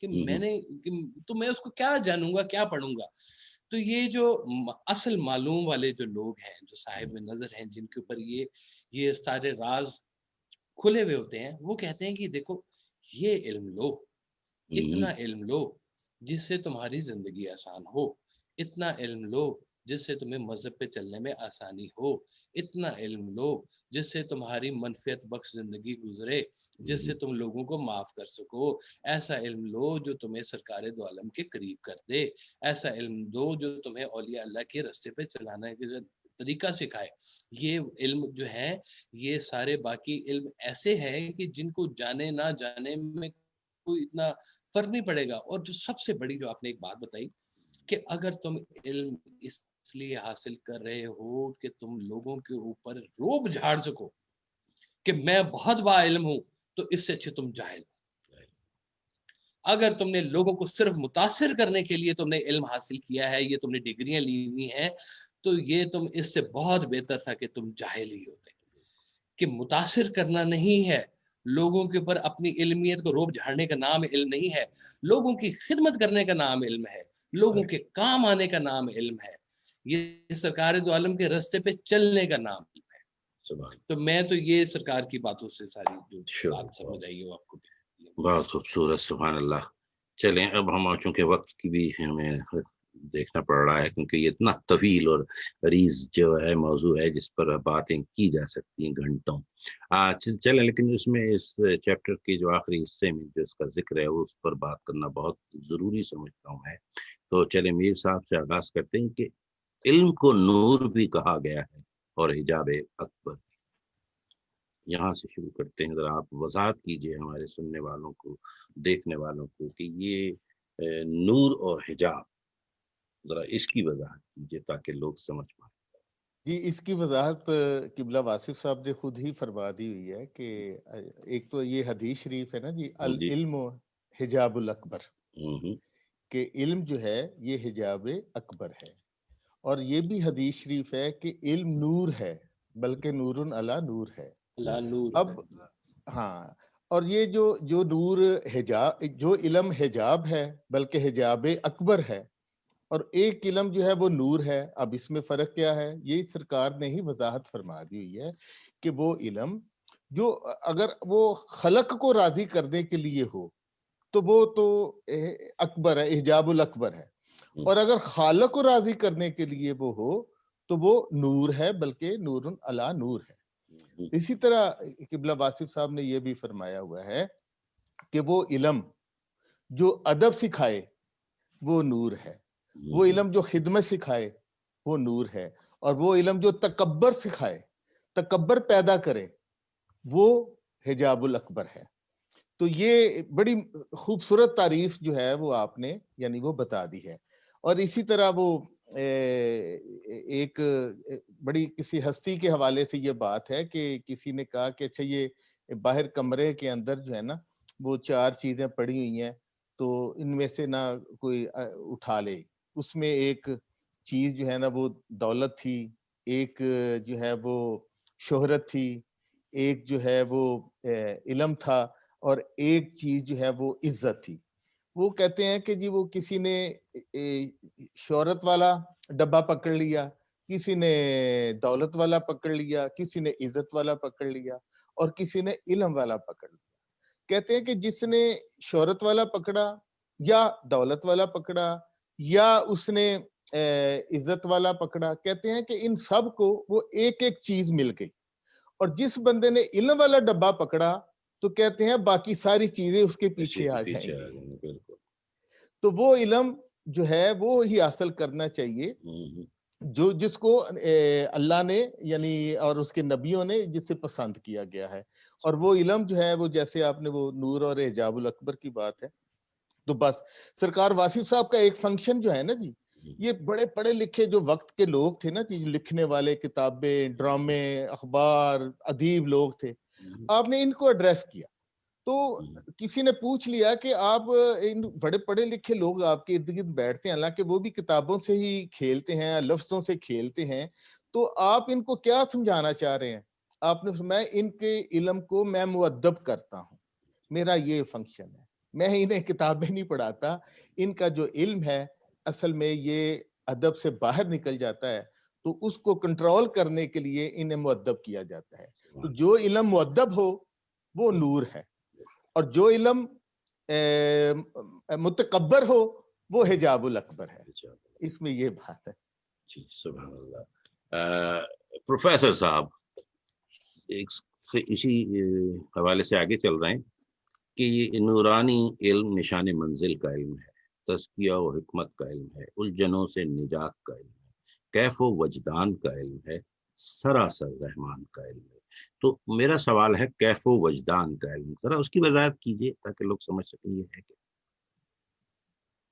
کہ تو میں اس کو کیا جانوں گا, کیا پڑھوں گا. تو یہ جو اصل معلوم والے جو لوگ ہیں, جو صاحب نظر ہیں, جن کے اوپر یہ سارے راز کھلے ہوئے ہوتے ہیں, وہ کہتے ہیں کہ دیکھو یہ علم لو, اتنا علم لو جس سے تمہاری زندگی آسان ہو, اتنا علم لو جس سے تمہیں مذہب پہ چلنے میں آسانی ہو, اتنا علم لو جس سے تمہاری منفعت بخش زندگی گزرے, جس سے تم لوگوں کو معاف کر سکو. ایسا علم لو جو تمہیں سرکار دو عالم کے قریب کر دے, ایسا علم دو جو تمہیں اولیاء اللہ کے راستے پہ چلانا کے طریقہ سکھائے. یہ علم جو ہے, یہ سارے باقی علم ایسے ہیں کہ جن کو جانے نہ جانے میں کوئی اتنا فرق نہیں پڑے گا. اور جو سب سے بڑی جو آپ نے ایک بات بتائی کہ اگر تم علم اس لیے حاصل کر رہے ہو کہ تم لوگوں کے اوپر روب جھاڑ سکو کہ میں بہت با علم ہوں, تو اس سے اچھے تم جاہل ہو. اگر تم نے لوگوں کو صرف متاثر کرنے کے لیے تم نے علم حاصل کیا ہے, یہ تم نے ڈگریاں لی ہوئی ہیں, تو یہ تم اس سے بہت بہتر تھا کہ تم جاہل ہی ہوتے. کہ متاثر کرنا نہیں ہے, لوگوں کے اوپر اپنی علمیت کو روب جھاڑنے کا نام علم نہیں ہے, لوگوں کی خدمت کرنے کا نام علم ہے, لوگوں کے کام آنے کا نام علم ہے, یہ سرکار دو عالم کے راستے پہ چلنے کا نام علم ہے. تو میں تو یہ سرکار کی باتوں سے ساری جو بات سمجھ آئی ہو آپ کو. بہت خوبصورت, سبحان اللہ. چلیں اب ہم چونکہ وقت کی بھی ہمیں دیکھنا پڑ رہا ہے, کیونکہ یہ اتنا طویل اور عریض جو ہے موضوع ہے جس پر باتیں کی جا سکتی ہیں گھنٹوں. چلیں, لیکن اس میں اس چیپٹر کے جو آخری حصے میں جو اس کا ذکر ہے اس پر بات کرنا بہت ضروری سمجھتا ہوں میں. تو چلیں میر صاحب سے آغاز کرتے ہیں کہ علم کو نور بھی کہا گیا ہے اور حجاب اکبر. یہاں سے شروع کرتے ہیں, ذرا آپ وضاحت کیجئے ہمارے سننے والوں کو, دیکھنے والوں کو, کہ یہ نور اور حجاب, ذرا اس کی وضاحت کیجئے تاکہ لوگ سمجھ پائیں. جی, اس کی وضاحت قبلہ واصف صاحب نے خود ہی فرما دی ہوئی ہے کہ ایک تو یہ حدیث شریف ہے نا جی, العلم حجاب الاکبر, کہ علم جو ہے یہ حجاب اکبر ہے. اور یہ بھی حدیث شریف ہے کہ علم نور ہے, بلکہ نور علی نور ہے. اب ہاں, اور یہ جو نور حجاب, جو علم حجاب ہے بلکہ حجاب اکبر ہے, اور ایک علم جو ہے وہ نور ہے. اب اس میں فرق کیا ہے, یہ سرکار نے ہی وضاحت فرما دی ہوئی ہے کہ وہ علم جو اگر وہ خلق کو راضی کرنے کے لیے ہو تو وہ تو اکبر ہے, حجاب الاکبر ہے, اور اگر خالق کو راضی کرنے کے لیے وہ ہو تو وہ نور ہے, بلکہ نور علی نور ہے. اسی طرح قبلہ واصف صاحب نے یہ بھی فرمایا ہوا ہے کہ وہ علم جو ادب سکھائے وہ نور ہے, وہ علم جو خدمت سکھائے وہ نور ہے, اور وہ علم جو تکبر سکھائے, تکبر پیدا کرے, وہ حجاب الاکبر ہے. تو یہ بڑی خوبصورت تعریف جو ہے وہ آپ نے یعنی وہ بتا دی ہے. اور اسی طرح وہ ایک بڑی کسی ہستی کے حوالے سے یہ بات ہے کہ کسی نے کہا کہ اچھا یہ باہر کمرے کے اندر جو ہے نا وہ 4 چیزیں پڑی ہوئی ہیں, تو ان میں سے نہ کوئی اٹھا لے. اس میں ایک چیز جو ہے نا وہ دولت تھی, ایک جو ہے وہ شہرت تھی, ایک جو ہے وہ علم تھا, اور ایک چیز جو ہے وہ عزت تھی. وہ کہتے ہیں کہ جی وہ کسی نے شہرت والا ڈبہ پکڑ لیا, کسی نے دولت والا پکڑ لیا, کسی نے عزت والا پکڑ لیا, اور کسی نے علم والا پکڑ لیا. کہتے ہیں کہ جس نے شہرت والا پکڑا یا دولت والا پکڑا یا اس نے عزت والا پکڑا, کہتے ہیں کہ ان سب کو وہ ایک ایک چیز مل گئی. اور جس بندے نے علم والا ڈبہ پکڑا تو کہتے ہیں باقی ساری چیزیں اس کے پیچھے آ جائیں گی. تو وہ علم جو ہے وہ ہی حاصل کرنا چاہیے جو جس کو اللہ نے یعنی اور اس کے نبیوں نے جس سے پسند کیا گیا ہے. اور وہ علم جو ہے وہ جیسے آپ نے وہ نور اور حجاب الاکبر کی بات ہے, تو بس سرکار واصف صاحب کا ایک فنکشن جو ہے نا جی, یہ بڑے پڑھے لکھے جو وقت کے لوگ تھے نا جی, لکھنے والے, کتابیں, ڈرامے, اخبار, ادیب لوگ تھے, آپ نے ان کو ایڈریس کیا. تو کسی نے پوچھ لیا کہ آپ ان بڑے پڑھے لکھے لوگ آپ کے ارد گرد بیٹھتے ہیں, حالانکہ وہ بھی کتابوں سے ہی کھیلتے ہیں, لفظوں سے کھیلتے ہیں, تو آپ ان کو کیا سمجھانا چاہ رہے ہیں؟ آپ نے فرمایا ان کے علم کو میں مؤدب کرتا ہوں, میرا یہ فنکشن ہے. میں انہیں کتاب میں نہیں پڑھاتا. ان کا جو علم ہے اصل میں یہ ادب سے باہر نکل جاتا ہے, تو اس کو کنٹرول کرنے کے لیے انہیں مؤدب کیا جاتا ہے. تو جو علم مؤدب ہو وہ نور ہے, اور جو علم متکبر ہو وہ حجاب الاکبر ہے. اس میں یہ بات ہے. جی سبحان اللہ. پروفیسر صاحب اسی حوالے سے آگے چل رہے ہیں کہ یہ نورانی علم نشان منزل کا علم ہے, تزکیہ و حکمت کا علم ہے, الجھنوں سے نجات کا علم ہے, کیف و وجدان کا علم ہے, سراسر رحمان کا علم ہے. تو میرا سوال ہے کیف و وجدان کا علم, ذرا اس کی وضاحت کیجیے تاکہ لوگ سمجھ سکیں یہ ہے کہ.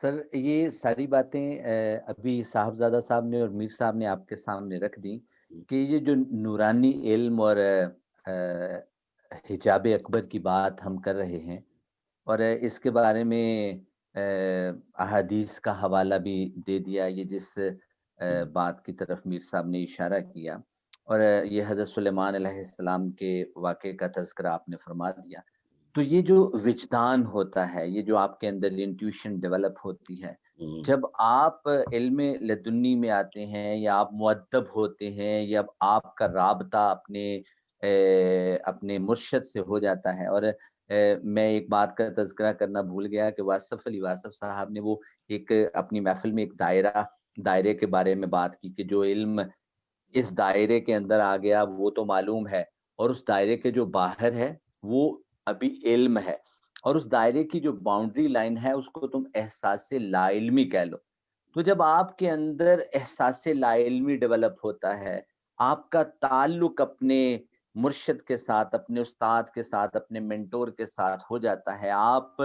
سر یہ ساری باتیں ابھی صاحبزادہ صاحب نے اور میر صاحب نے آپ کے سامنے رکھ دی کہ یہ جو نورانی علم اور حجاب اکبر کی بات ہم کر رہے ہیں, اور اس کے بارے میں احادیث کا حوالہ بھی دے دیا, یہ جس بات کی طرف میر صاحب نے اشارہ کیا, اور یہ حضرت سلیمان علیہ السلام کے واقعے کا تذکرہ آپ نے فرما دیا. تو یہ جو وجدان ہوتا ہے, یہ جو آپ کے اندر انٹیوشن ڈیولپ ہوتی ہے, جب آپ علم لدنی میں آتے ہیں یا آپ مؤدب ہوتے ہیں یا آپ کا رابطہ اپنے مرشد سے ہو جاتا ہے. اور میں ایک بات کا تذکرہ کرنا بھول گیا کہ واصف علی واصف صاحب نے وہ ایک اپنی محفل میں ایک دائرے کے بارے میں بات کی کہ جو علم اس دائرے کے اندر آ گیا وہ تو معلوم ہے, اور اس دائرے کے جو باہر ہے وہ ابھی علم ہے, اور اس دائرے کی جو باؤنڈری لائن ہے اس کو تم احساس لا علمی کہہ لو. تو جب آپ کے اندر احساس لا علمی ڈیولپ ہوتا ہے, آپ کا تعلق اپنے مرشد کے ساتھ, اپنے استاد کے ساتھ, اپنے منٹور کے ساتھ ہو جاتا ہے, آپ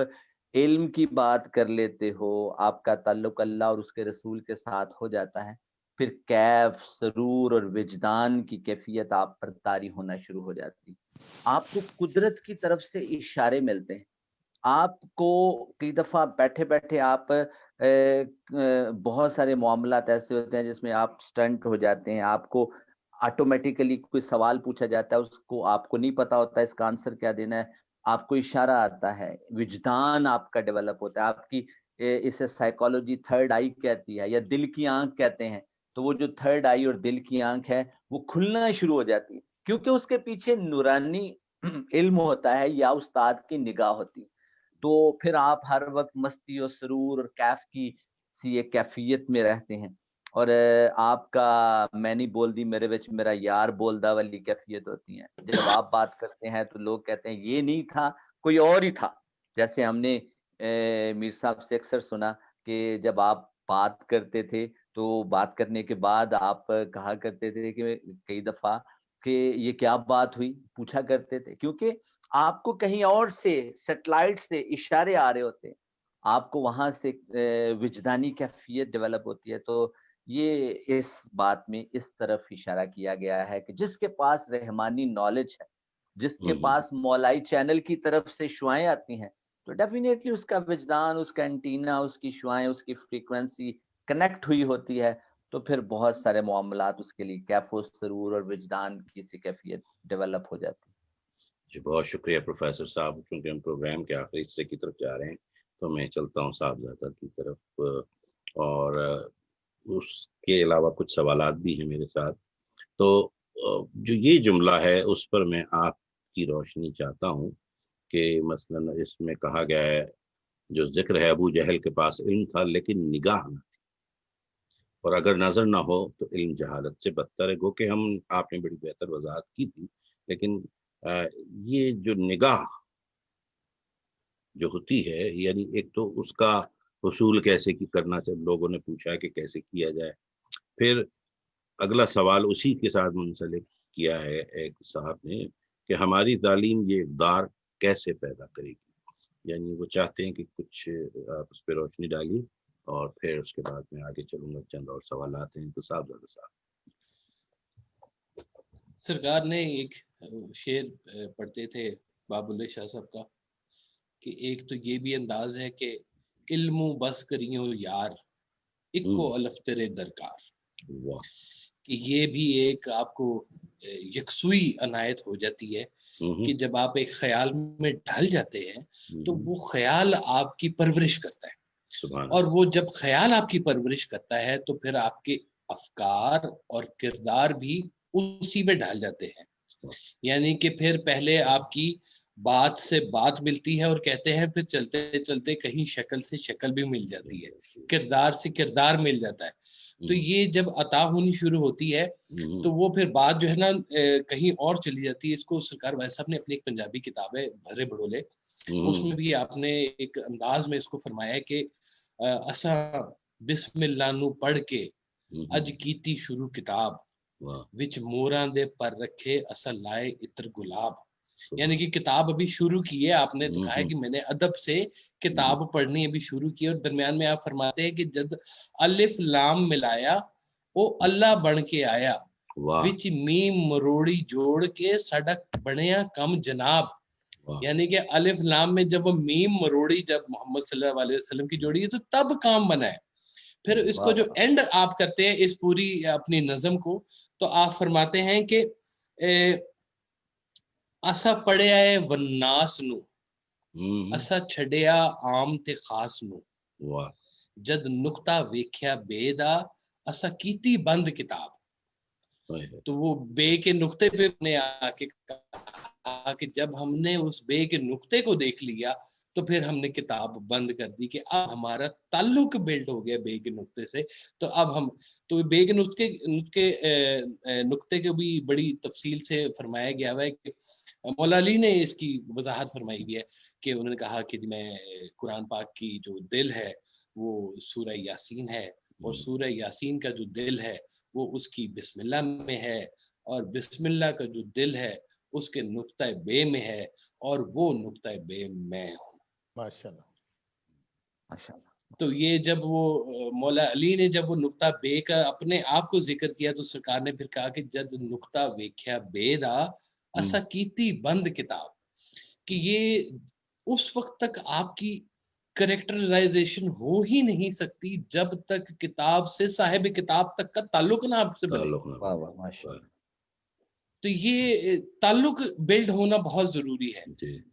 علم کی بات کر لیتے ہو, آپ کا تعلق اللہ اور اس کے رسول کے ساتھ ہو جاتا ہے, پھر کیف, سرور اور وجدان کی کیفیت آپ پر طاری ہونا شروع ہو جاتی. آپ کو قدرت کی طرف سے اشارے ملتے ہیں. آپ کو کئی دفعہ بیٹھے بیٹھے آپ بہت سارے معاملات ایسے ہوتے ہیں جس میں آپ سٹنٹ ہو جاتے ہیں, آپ کو آٹومیٹیکلی کوئی سوال پوچھا جاتا ہے, اس کو آپ کو نہیں پتا ہوتا ہے اس کا آنسر کیا دینا ہے, آپ کو اشارہ آتا ہے, وجدان آپ کا ڈیولپ ہوتا ہے, آپ کی اسے سائیکالوجی تھرڈ آئی کہتی ہے یا دل کی آنکھ کہتے ہیں. تو وہ جو تھرڈ آئی اور دل کی آنکھ ہے وہ کھلنا شروع ہو جاتی ہے, کیونکہ اس کے پیچھے نورانی علم ہوتا ہے یا استاد کی نگاہ ہوتی ہے. تو پھر آپ ہر وقت مستی اور سرور اور کیف کی سی ایک کیفیت میں رہتے ہیں, اور آپ کا میں نہیں بول دی میرے وچ میرا یار بولدا والی کیفیت ہوتی ہے. جب آپ بات کرتے ہیں تو لوگ کہتے ہیں یہ نہیں تھا, کوئی اور ہی تھا. جیسے ہم نے میر صاحب سے اکثر سنا کہ جب آپ بات کرتے تھے تو بات کرنے کے بعد آپ کہا کرتے تھے کہ کئی دفعہ کہ یہ کیا بات ہوئی, پوچھا کرتے تھے, کیونکہ آپ کو کہیں اور سے سیٹلائٹ سے اشارے آ رہے ہوتے ہیں, آپ کو وہاں سے وجدانی کیفیت ڈیولپ ہوتی ہے. تو یہ اس بات میں اس طرف اشارہ کیا گیا ہے کہ جس کے پاس رحمانی نالج ہے, جس کے پاس مولائی چینل کی طرف سے شعائیں آتی ہیں, تو ڈیفینیٹلی اس کا وجدان, اس کا انٹینا, اس کی شعائیں, اس کی فریکوینسی کنیکٹ ہوئی ہوتی ہے. تو پھر بہت سارے معاملات اس کے لیے کیف و سرور اور وجدان کی سی کیفیت ڈیولپ ہو جاتی ہے. جی بہت شکریہ پروفیسر صاحب. چونکہ ہم پروگرام کے آخری حصے کی طرف جا رہے ہیں تو میں چلتا ہوں صاحبزادہ کی طرف, اور اس کے علاوہ کچھ سوالات بھی ہیں میرے ساتھ. تو جو یہ جملہ ہے اس پر میں آپ کی روشنی چاہتا ہوں کہ مثلا اس میں کہا گیا ہے, جو ذکر ہے ابو جہل کے پاس علم تھا لیکن نگاہ نہ تھی, اور اگر نظر نہ ہو تو علم جہالت سے بدتر ہے. گو کہ آپ نے بڑی بہتر وضاحت کی تھی, لیکن یہ جو نگاہ جو ہوتی ہے, یعنی ایک تو اس کا حصول کیسے کرنا چاہیے, لوگوں نے پوچھا کہ کیسے کیا جائے. پھر اگلا سوال اسی کے ساتھ منسلک کیا ہے ایک صاحب نے کہ ہماری تعلیم یہ اقدار کیسے پیدا کرے گی. یعنی وہ چاہتے ہیں کہ کچھ آپ اس پہ روشنی ڈالیے, اور پھر اس کے بعد میں آگے چلوں گا. چند اور سوالات ہیں تو صاحبزادہ صاحب. سرکار نے ایک شعر پڑھتے تھے باب اللہ شاہ صاحب کا کہ ایک تو یہ بھی انداز ہے کہ علم و بس کریوں یار, اکو الف تیرے درکار. کہ یہ بھی ایک آپ کو یکسوئی عنایت ہو جاتی ہے کہ جب آپ ایک خیال میں ڈھل جاتے ہیں تو وہ خیال آپ کی پرورش کرتا ہے، اور وہ جب خیال آپ کی پرورش کرتا ہے تو پھر آپ کے افکار اور کردار بھی اسی میں ڈھل جاتے ہیں. یعنی کہ پھر پہلے آپ کی بات سے بات ملتی ہے اور کہتے ہیں پھر چلتے چلتے کہیں شکل سے شکل بھی مل جاتی ہے، کردار سے کردار مل جاتا ہے. تو یہ جب عطا ہونی شروع ہوتی ہے تو وہ پھر بات جو ہے نا کہیں اور چلی جاتی ہے. اس کو سرکار وائس صاحب نے اپنی ایک پنجابی کتاب ہے بھرے بڑولے، اس میں بھی آپ نے ایک انداز میں اس کو فرمایا کہ اسا بسم اللہ نو پڑھ کے اج کیتی شروع کتاب وچ موراں دے پر رکھے اسا لائے عطر گلاب. یعنی کہ کتاب ابھی شروع کی ہے آپ نے، تو کہا ہے کہ میں نے ادب سے کتاب پڑھنی ابھی شروع کی، اور درمیان میں آپ فرماتے ہیں کہ جد الف لام ملایا او اللہ بن کے آیا وچ میم مروڑی جوڑ کے ساڈا بنیا کم جناب. یعنی کہ الف لام میں جب وہ میم مروڑی جب محمد صلی اللہ علیہ وسلم کی جوڑی ہے تو تب کام بنا ہے. پھر اس کو جو اینڈ آپ کرتے ہیں اس پوری اپنی نظم کو، تو آپ فرماتے ہیں کہ اسا پڑھیا ہے وناس نو اسا چھڈیا عام تے خاص نو جد نقطہ ویکھیا بے دا اسا کیتی بند کتاب. تو وہ بے کے نقطے پہ نے آ کے کہا کہ جب ہم نے اس بے کے نقطے کو دیکھ لیا تو پھر ہم نے کتاب بند کر دی، کہ اب ہمارا تعلق بلڈ ہو گیا بے کے نقطے سے. تو اب ہم تو بے کے نقطے کو بھی بڑی تفصیل سے فرمایا گیا ہوا ہے کہ مولا علی نے اس کی وضاحت فرمائی ہوئی ہے کہ انہوں نے کہا کہ میں قرآن پاک کی جو دل ہے وہ سورہ یاسین ہے، اور سورہ یاسین کا جو دل ہے وہ اس کی بسم اللہ میں ہے، اور بسم اللہ کا جو دل ہے اس کے نقطہ بے میں ہے، اور وہ نقطہ بے میں ہوں. ماشاءاللہ ماشاءاللہ. تو یہ جب وہ مولا علی نے جب وہ نقطہ بے کا اپنے آپ کو ذکر کیا تو سرکار نے پھر کہا کہ جد نقطہ ویکھیا بے دا اسا کیتی بند کتاب، کہ یہ اس وقت تک آپ کی کریکٹرائزیشن ہو ہی نہیں سکتی جب تک کتاب سے صاحب کتاب تک کا تعلق نہ آپ سے بنے. واہ واہ ماشاءاللہ. تو یہ تعلق بلڈ ہونا بہت ضروری ہے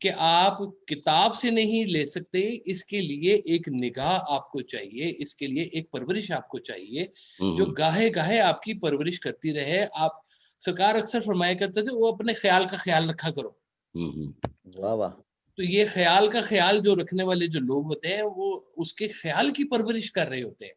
کہ آپ کتاب سے نہیں لے سکتے، اس کے لیے ایک نگاہ آپ کو چاہیے، اس کے لیے ایک پرورش آپ کو چاہیے جو گاہے گاہے آپ کی پرورش کرتی رہے. آپ سرکار اکثر فرمایا کرتے تھے وہ اپنے خیال کا خیال رکھا کرو. واہ واہ. تو یہ خیال کا خیال جو رکھنے والے جو لوگ ہوتے ہیں وہ اس کے خیال کی پرورش کر رہے ہوتے ہیں.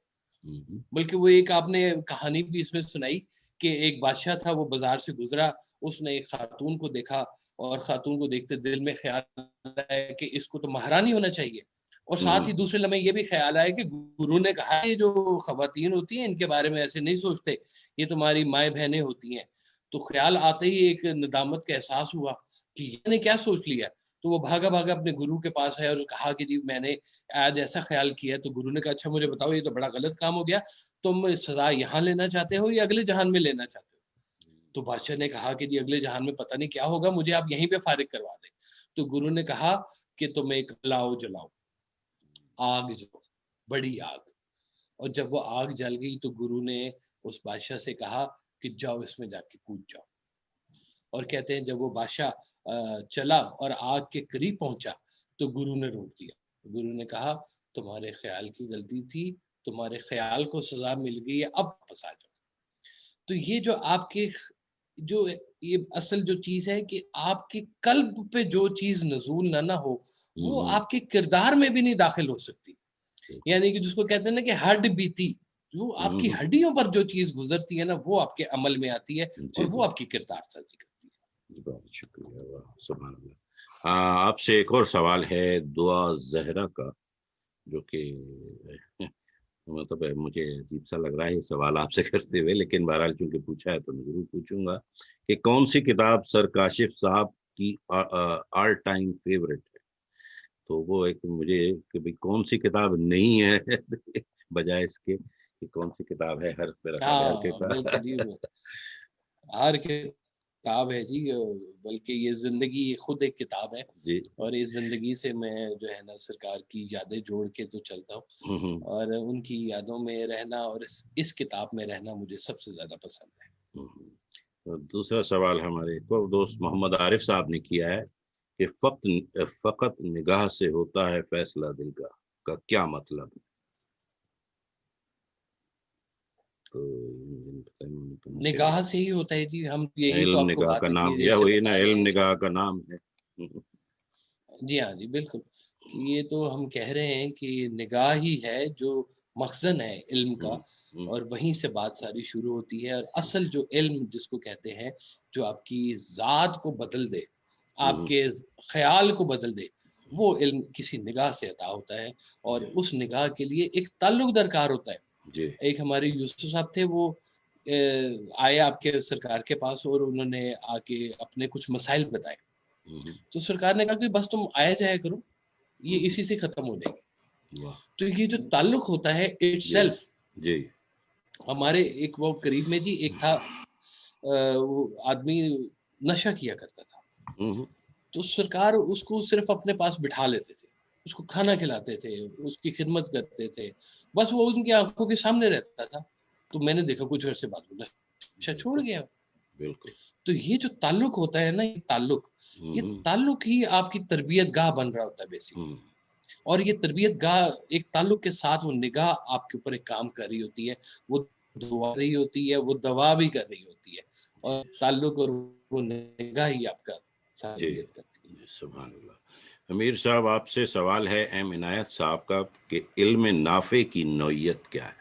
بلکہ وہ ایک آپ نے کہانی بھی اس میں سنائی کہ ایک بادشاہ تھا، وہ بازار سے گزرا، اس نے ایک خاتون کو دیکھا اور خاتون کو دیکھتے دل میں خیال آیا کہ اس کو تو مہرانی ہونا چاہیے، اور ساتھ ہی دوسرے لمحے یہ بھی خیال آیا کہ گرو نے کہا یہ جو خواتین ہوتی ہیں ان کے بارے میں ایسے نہیں سوچتے، یہ تمہاری مائیں بہنیں ہوتی ہیں. تو خیال آتے ہی ایک ندامت کا احساس ہوا کہ یہ نے کیا سوچ لیا. تو وہ بھاگا بھاگا اپنے گرو کے پاس ہے اور کہا کہ جی میں نے آج ایسا خیال کیا. تو گرو نے کہا اچھا مجھے بتاؤ یہ تو بڑا غلط کام ہو گیا، تم سزا یہاں لینا چاہتے ہو یا اگلے جہان میں لینا چاہتے ہو؟ تو بادشاہ نے کہا کہ جی اگلے جہان میں پتہ نہیں کیا ہوگا، مجھے آپ یہیں پہ فارغ کروا دیں. تو گرو نے کہا کہ تم ایک لاؤ جلاؤ، آگ جو بڑی آگ. اور جب وہ آگ جل گئی تو گرو نے اس بادشاہ سے کہا کہ جاؤ اس میں جا کے کود جاؤ. اور کہتے ہیں جب وہ بادشاہ چلا اور آگ کے قریب پہنچا تو گرو نے روک دیا. گرو نے کہا تمہارے خیال کی غلطی تھی، تمہارے خیال کو سزا مل گئی ہے، اب واپس آ جاؤ. تو یہ جو آپ کے جو یہ اصل جو چیز ہے کہ آپ کے قلب پہ جو چیز نزول نہ ہو وہ آپ کے کردار میں بھی نہیں داخل ہو سکتی. یعنی کہ جس کو کہتے ہیں نا کہ ہڈ بیتی، جو آپ کی ہڈیوں پر جو چیز گزرتی ہے نا وہ آپ کے عمل میں آتی ہے اور وہ آپ کی کردار سازی کرتی ہے. بہت شکریہ. سبحان اللہ. آپ سے ایک اور سوال ہے دعا زہرا کا، جو کہ مطلب مجھے عجیب سا لگ رہا ہے یہ سوال آپ سے کرتے ہوئے، لیکن بہرحال چونکہ پوچھا ہے تو میں ضرور پوچھوں گا کہ کون سی کتاب سر کاشف صاحب کی آل ٹائم فیوریٹ ہے. تو وہ ایک مجھے کہ بھئی کون سی کتاب نہیں ہے بجائے اس کے کہ کون سی کتاب ہے ہر ہر کتاب ہے جی، بلکہ یہ زندگی خود ایک کتاب ہے جی اور اس زندگی سے میں جو ہے نا سرکار کی یادیں جوڑ کے تو چلتا ہوں اور ان کی یادوں میں رہنا اور اس کتاب میں رہنا مجھے سب سے زیادہ پسند ہے۔ دوسرا سوال ہمارے کو دوست محمد عارف صاحب نے کیا ہے کہ فقط نگاہ سے ہوتا ہے فیصلہ دل کا کیا مطلب؟ نگاہ سے ہی ہوتا ہے جی، ہم یہی تو علم آپ کو نگاہ بات کا ہے نام کلیئر سے وہی نا، بتا رہے علم ہیں۔ نگاہ کا نام ہے۔ جی ہاں جی بالکل، یہ تو ہم کہہ رہے ہیں کہ نگاہ ہی ہے جو مخزن ہے علم کا، اور وہیں سے بات ساری شروع ہوتی ہے۔ اور اصل جو علم جس کو کہتے ہیں، جو آپ کی ذات کو بدل دے، آپ کے خیال کو بدل دے، وہ علم کسی نگاہ سے عطا ہوتا ہے، اور اس نگاہ کے لیے ایک تعلق درکار ہوتا ہے۔ ایک ہمارے یوسف صاحب تھے، وہ آئے آپ کے سرکار کے پاس اور انہوں نے آ کے اپنے کچھ مسائل بتائے، تو سرکار نے کہا کہ بس تم آیا جایا کرو، یہ اسی سے ختم ہو جائے گی۔ تو یہ جو تعلق ہوتا ہے اٹ سیلف، ہمارے ایک وہ قریب میں جی ایک تھا، وہ آدمی نشہ کیا کرتا تھا، تو سرکار اس کو صرف اپنے پاس بٹھا لیتے تھے، اس کو کھانا کھلاتے تھے، اس کی خدمت کرتے تھے، بس وہ ان کی آنکھوں کے سامنے رہتا تھا۔ تو میں نے دیکھا کچھ عرصے بعد وہ نشہ چھوڑ گیا۔ بالکل۔ تو یہ جو تعلق ہوتا ہے نا، یہ تعلق ہی آپ کی تربیت گاہ بن رہا ہوتا ہے بیسکلی، اور یہ تربیت گاہ ایک تعلق کے ساتھ وہ نگاہ آپ کے اوپر ایک کام کر رہی ہوتی ہے، وہ دعا رہی ہوتی ہے، وہ دوا بھی کر رہی ہوتی ہے، اور تعلق اور وہ نگاہ ہی آپ کا تربیت کرتی ہے۔ سبحان اللہ۔ امیر صاحب آپ سے سوال ہے ایم عنایت صاحب کا کہ علم نافع کی نوعیت کیا ہے؟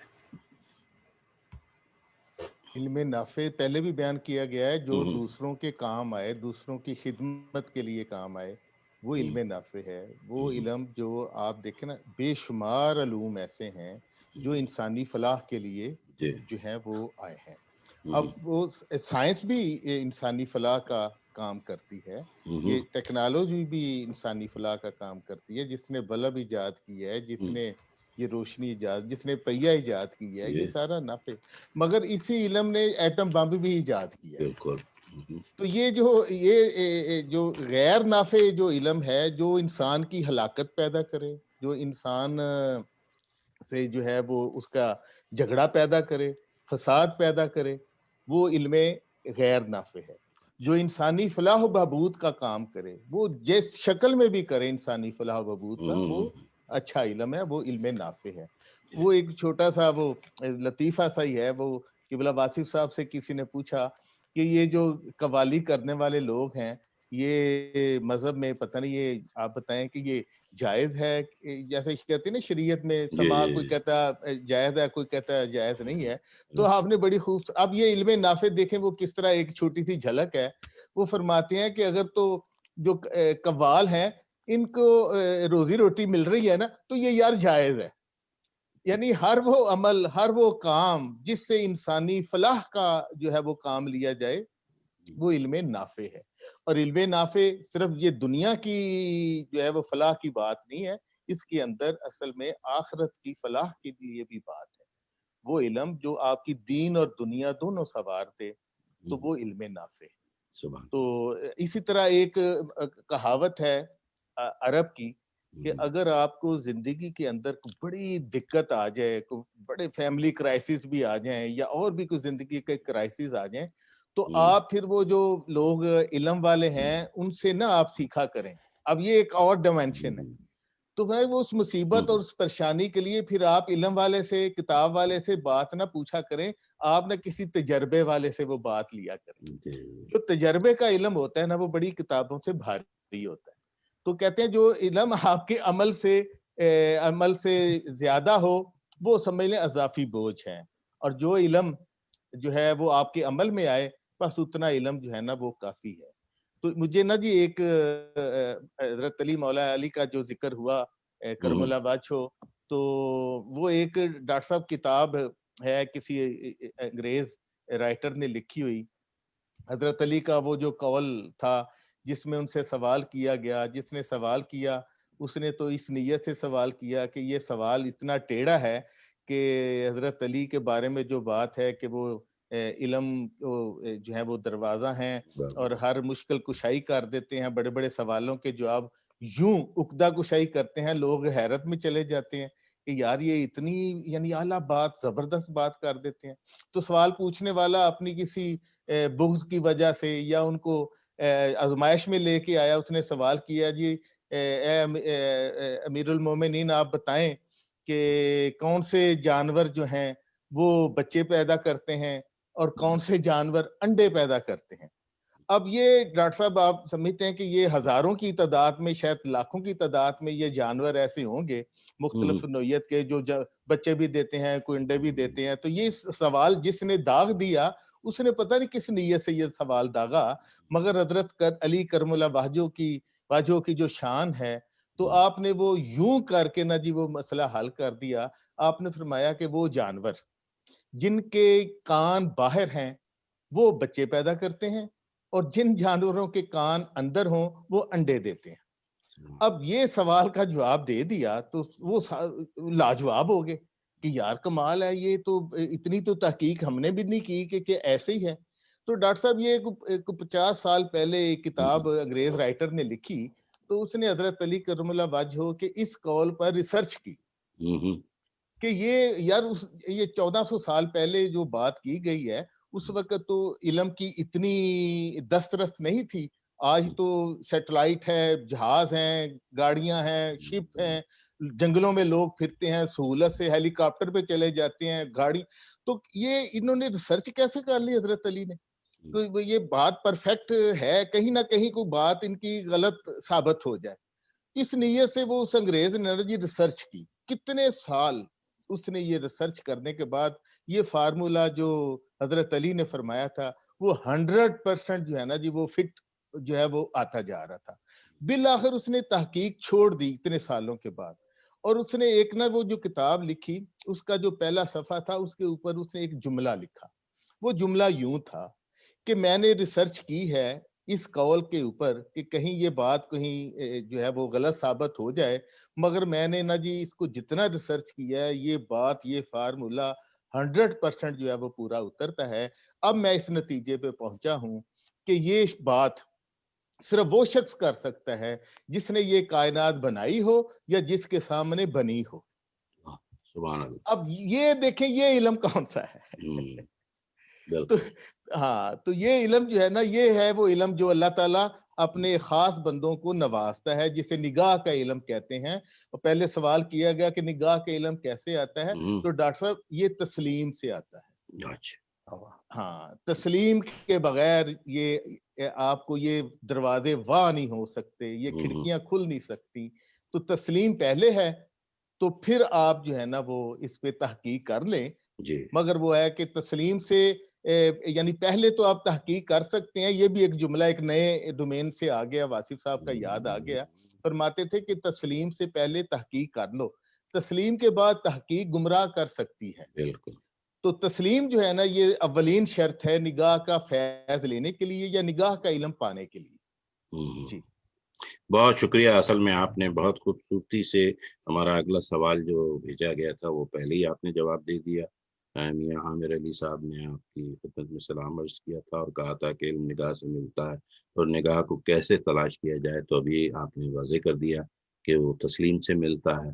علم نافع پہلے بھی بیان کیا گیا ہے، جو دوسروں کے کام آئے، دوسروں کی خدمت کے لیے کام آئے، وہ علم نافع ہے۔ وہ علم جو آپ دیکھیں نا، بے شمار علوم ایسے ہیں جو انسانی فلاح کے لیے جو ہیں وہ آئے ہیں۔ اب وہ سائنس بھی انسانی فلاح کا کام کرتی ہے، یہ ٹیکنالوجی بھی انسانی فلاح کا کام کرتی ہے۔ جس نے بلب ایجاد کی ہے، جس نے یہ روشنی ایجاد، جس نے پہیہ ایجاد کی ہے، یہ سارا نافع، مگر اسی علم نے ایٹم بم بھی ایجاد کیا۔ بالکل۔ تو یہ جو غیر نافع جو علم ہے، جو انسان کی ہلاکت پیدا کرے، جو انسان سے جو ہے وہ اس کا جھگڑا پیدا کرے، فساد پیدا کرے، وہ علم غیر نافع ہے۔ جو انسانی فلاح و بہبود کا کام کرے، وہ جس شکل میں بھی کرے انسانی فلاح و بہبود کا، وہ اچھا علم ہے، وہ علم نافع ہے۔ وہ ایک چھوٹا سا وہ لطیفہ سا ہی ہے، وہ قبلہ واصف صاحب سے کسی نے پوچھا کہ یہ جو قوالی کرنے والے لوگ ہیں، یہ مذہب میں پتہ نہیں، یہ آپ بتائیں کہ یہ جائز ہے؟ جیسے کہتے ہیں نا شریعت میں سماع، کوئی کہتا ہے جائز ہے، کوئی کہتا ہے جائز نہیں ہے۔ تو آپ نے بڑی خوب، اب یہ علم نافع دیکھیں وہ کس طرح ایک چھوٹی سی جھلک ہے۔ وہ فرماتے ہیں کہ اگر تو جو قوال ہیں ان کو روزی روٹی مل رہی ہے نا، تو یہ یار جائز ہے۔ یعنی ہر وہ عمل، ہر وہ کام جس سے انسانی فلاح کا جو ہے وہ کام لیا جائے، وہ علم نافع ہے۔ اور علم نافع صرف یہ دنیا کی جو ہے وہ فلاح کی بات نہیں ہے، اس کے اندر اصل میں آخرت کی فلاح کے لیے بھی بات ہے۔ وہ علم جو آپ کی دین اور دنیا دونوں سنوار دے، تو وہ علم نافع ہے۔ تو اسی طرح ایک کہاوت ہے عرب کی کہ اگر آپ کو زندگی کے اندر بڑی دقت آ جائے، بڑے فیملی کرائسس بھی آ جائیں، یا اور بھی کچھ زندگی کے کرائسس آ جائیں، تو آپ پھر وہ جو لوگ علم والے ہیں ان سے نہ آپ سیکھا کریں۔ اب یہ ایک اور ڈائمینشن ہے۔ تو وہ اس مصیبت اور اس پریشانی کے لیے پھر آپ علم والے سے، کتاب والے سے بات نہ پوچھا کریں، آپ نہ کسی تجربے والے سے وہ بات لیا کریں۔ جو تجربے کا علم ہوتا ہے نا، وہ بڑی کتابوں سے بھاری ہوتا ہے۔ تو کہتے ہیں جو علم آپ کے عمل سے زیادہ ہو، وہ سمجھ لیں اضافی بوجھ ہے، اور جو علم جو ہے وہ آپ کے عمل میں آئے، بس اتنا علم جو ہے نا وہ کافی ہے۔ تو مجھے نا جی ایک حضرت علی مولا علی کا جو ذکر ہوا، کرم اللہ واجھ ہو، تو وہ ایک ڈاکٹر صاحب کتاب ہے کسی انگریز رائٹر نے لکھی ہوئی، حضرت علی کا وہ جو قول تھا جس میں ان سے سوال کیا گیا، جس نے سوال کیا اس نے تو اس نیت سے سوال کیا کہ یہ سوال اتنا ٹیڑھا ہے کہ حضرت علی کے بارے میں جو بات ہے کہ وہ علم جو ہے وہ دروازہ ہیں اور ہر مشکل کشائی کر دیتے ہیں. بڑے بڑے سوالوں کے جواب یوں عقدہ کشائی کرتے ہیں, لوگ حیرت میں چلے جاتے ہیں کہ یار یہ اتنی یعنی اعلیٰ بات, زبردست بات کر دیتے ہیں. تو سوال پوچھنے والا اپنی کسی بغض کی وجہ سے یا ان کو آزمائش میں لے کے آیا, اس نے سوال کیا جی اے امیر المومنین آپ بتائیں کہ کون سے جانور جو ہیں وہ بچے پیدا کرتے ہیں اور کون سے جانور انڈے پیدا کرتے ہیں. اب یہ ڈاکٹر صاحب آپ سمجھتے ہیں کہ یہ ہزاروں کی تعداد میں, شاید لاکھوں کی تعداد میں یہ جانور ایسے ہوں گے مختلف نوعیت کے جو بچے بھی دیتے ہیں, کوئی انڈے بھی دیتے ہیں. تو یہ سوال جس نے داغ دیا اس نے پتہ نہیں کس نیت سے یہ سوال داغا, مگر حضرت علی کرم اللہ وجہہ کی جو شان ہے تو آپ نے وہ یوں کر کے نا جی وہ مسئلہ حل کر دیا. آپ نے فرمایا کہ وہ جانور جن کے کان باہر ہیں وہ بچے پیدا کرتے ہیں اور جن جانوروں کے کان اندر ہوں وہ انڈے دیتے ہیں. اب یہ سوال کا جواب دے دیا تو وہ لاجواب ہو گئے کہ یار کمال ہے, یہ تو اتنی تو تحقیق ہم نے بھی نہیں کی کہ ایسے ہی ہے. تو ڈاکٹر صاحب یہ 50 سال پہلے ایک کتاب انگریز رائٹر نے لکھی, تو اس نے حضرت علی کرم اللہ وجہہ کے اس قول پر ریسرچ کی کہ یہ یار یہ 1400 سال پہلے جو بات کی گئی ہے اس وقت تو علم کی اتنی دسترس نہیں تھی. آج تو سیٹلائٹ ہے, جہاز ہیں, گاڑیاں ہیں, شپ ہیں, جنگلوں میں لوگ پھرتے ہیں, سہولت سے ہیلی کاپٹر پہ چلے جاتے ہیں, گاڑی. تو یہ انہوں نے ریسرچ کیسے کر لی حضرت علی نے؟ تو یہ بات پرفیکٹ ہے, کہیں نہ کہیں کوئی بات ان کی غلط ثابت ہو جائے. اس نیت سے وہ اس انگریز نے جی ریسرچ کی, کتنے سال اس نے یہ ریسرچ کرنے کے بعد یہ فارمولا جو حضرت علی نے فرمایا تھا وہ 100% جو ہے نا جی وہ فٹ جو ہے وہ آتا جا رہا تھا. بالآخر اس نے تحقیق چھوڑ دی اتنے سالوں کے بعد, اور اس نے ایک نا وہ جو کتاب لکھی اس کا جو پہلا صفحہ تھا اس کے اوپر اس نے ایک جملہ لکھا. وہ جملہ یوں تھا کہ میں نے ریسرچ کی ہے اس قول کے اوپر کہ کہیں یہ بات کہیں جو ہے وہ غلط ثابت ہو جائے, مگر میں نے نا جی اس کو جتنا ریسرچ کیا ہے یہ بات یہ فارمولا 100% جو ہے وہ پورا اترتا ہے. اب میں اس نتیجے پہ پہنچا ہوں کہ یہ بات صرف وہ شخص کر سکتا ہے جس نے یہ کائنات بنائی ہو یا جس کے سامنے بنی ہو. سبحان اللہ. اب یہ دیکھیں یہ علم کون سا ہے؟ تو ہاں, تو یہ علم جو ہے نا یہ ہے وہ علم جو اللہ تعالیٰ اپنے خاص بندوں کو نوازتا ہے, جسے نگاہ کا علم کہتے ہیں. اور پہلے سوال کیا گیا کہ نگاہ کا علم کیسے آتا ہے, تو ڈاکٹر صاحب یہ تسلیم سے آتا ہے. ہاں, تسلیم کے بغیر یہ آپ کو یہ دروازے واہ نہیں ہو سکتے, یہ کھڑکیاں کھل نہیں سکتی. تو تسلیم پہلے ہے, تو پھر آپ جو ہے نا وہ اس پہ تحقیق کر لیں. مگر وہ ہے کہ تسلیم سے یعنی پہلے تو آپ تحقیق کر سکتے ہیں. یہ بھی ایک جملہ ایک نئے ڈومین سے آ گیا, واصف صاحب کا یاد آ گیا. فرماتے تھے کہ تسلیم سے پہلے تحقیق کر لو, تسلیم کے بعد تحقیق گمراہ کر سکتی ہے. بالکل. تو تسلیم جو ہے نا یہ اولین شرط ہے نگاہ کا فیض لینے کے لیے یا نگاہ کا علم پانے کے لیے. جی بہت شکریہ. اصل میں آپ نے بہت خوبصورتی سے ہمارا اگلا سوال جو بھیجا گیا تھا وہ پہلے ہی آپ نے جواب دے دیا. میاں عامر علی صاحب نے آپ کی خدمت میں سلام عرض کیا تھا اور کہا تھا کہ علم نگاہ سے ملتا ہے اور نگاہ کو کیسے تلاش کیا جائے, تو ابھی آپ نے واضح کر دیا کہ وہ تسلیم سے ملتا ہے.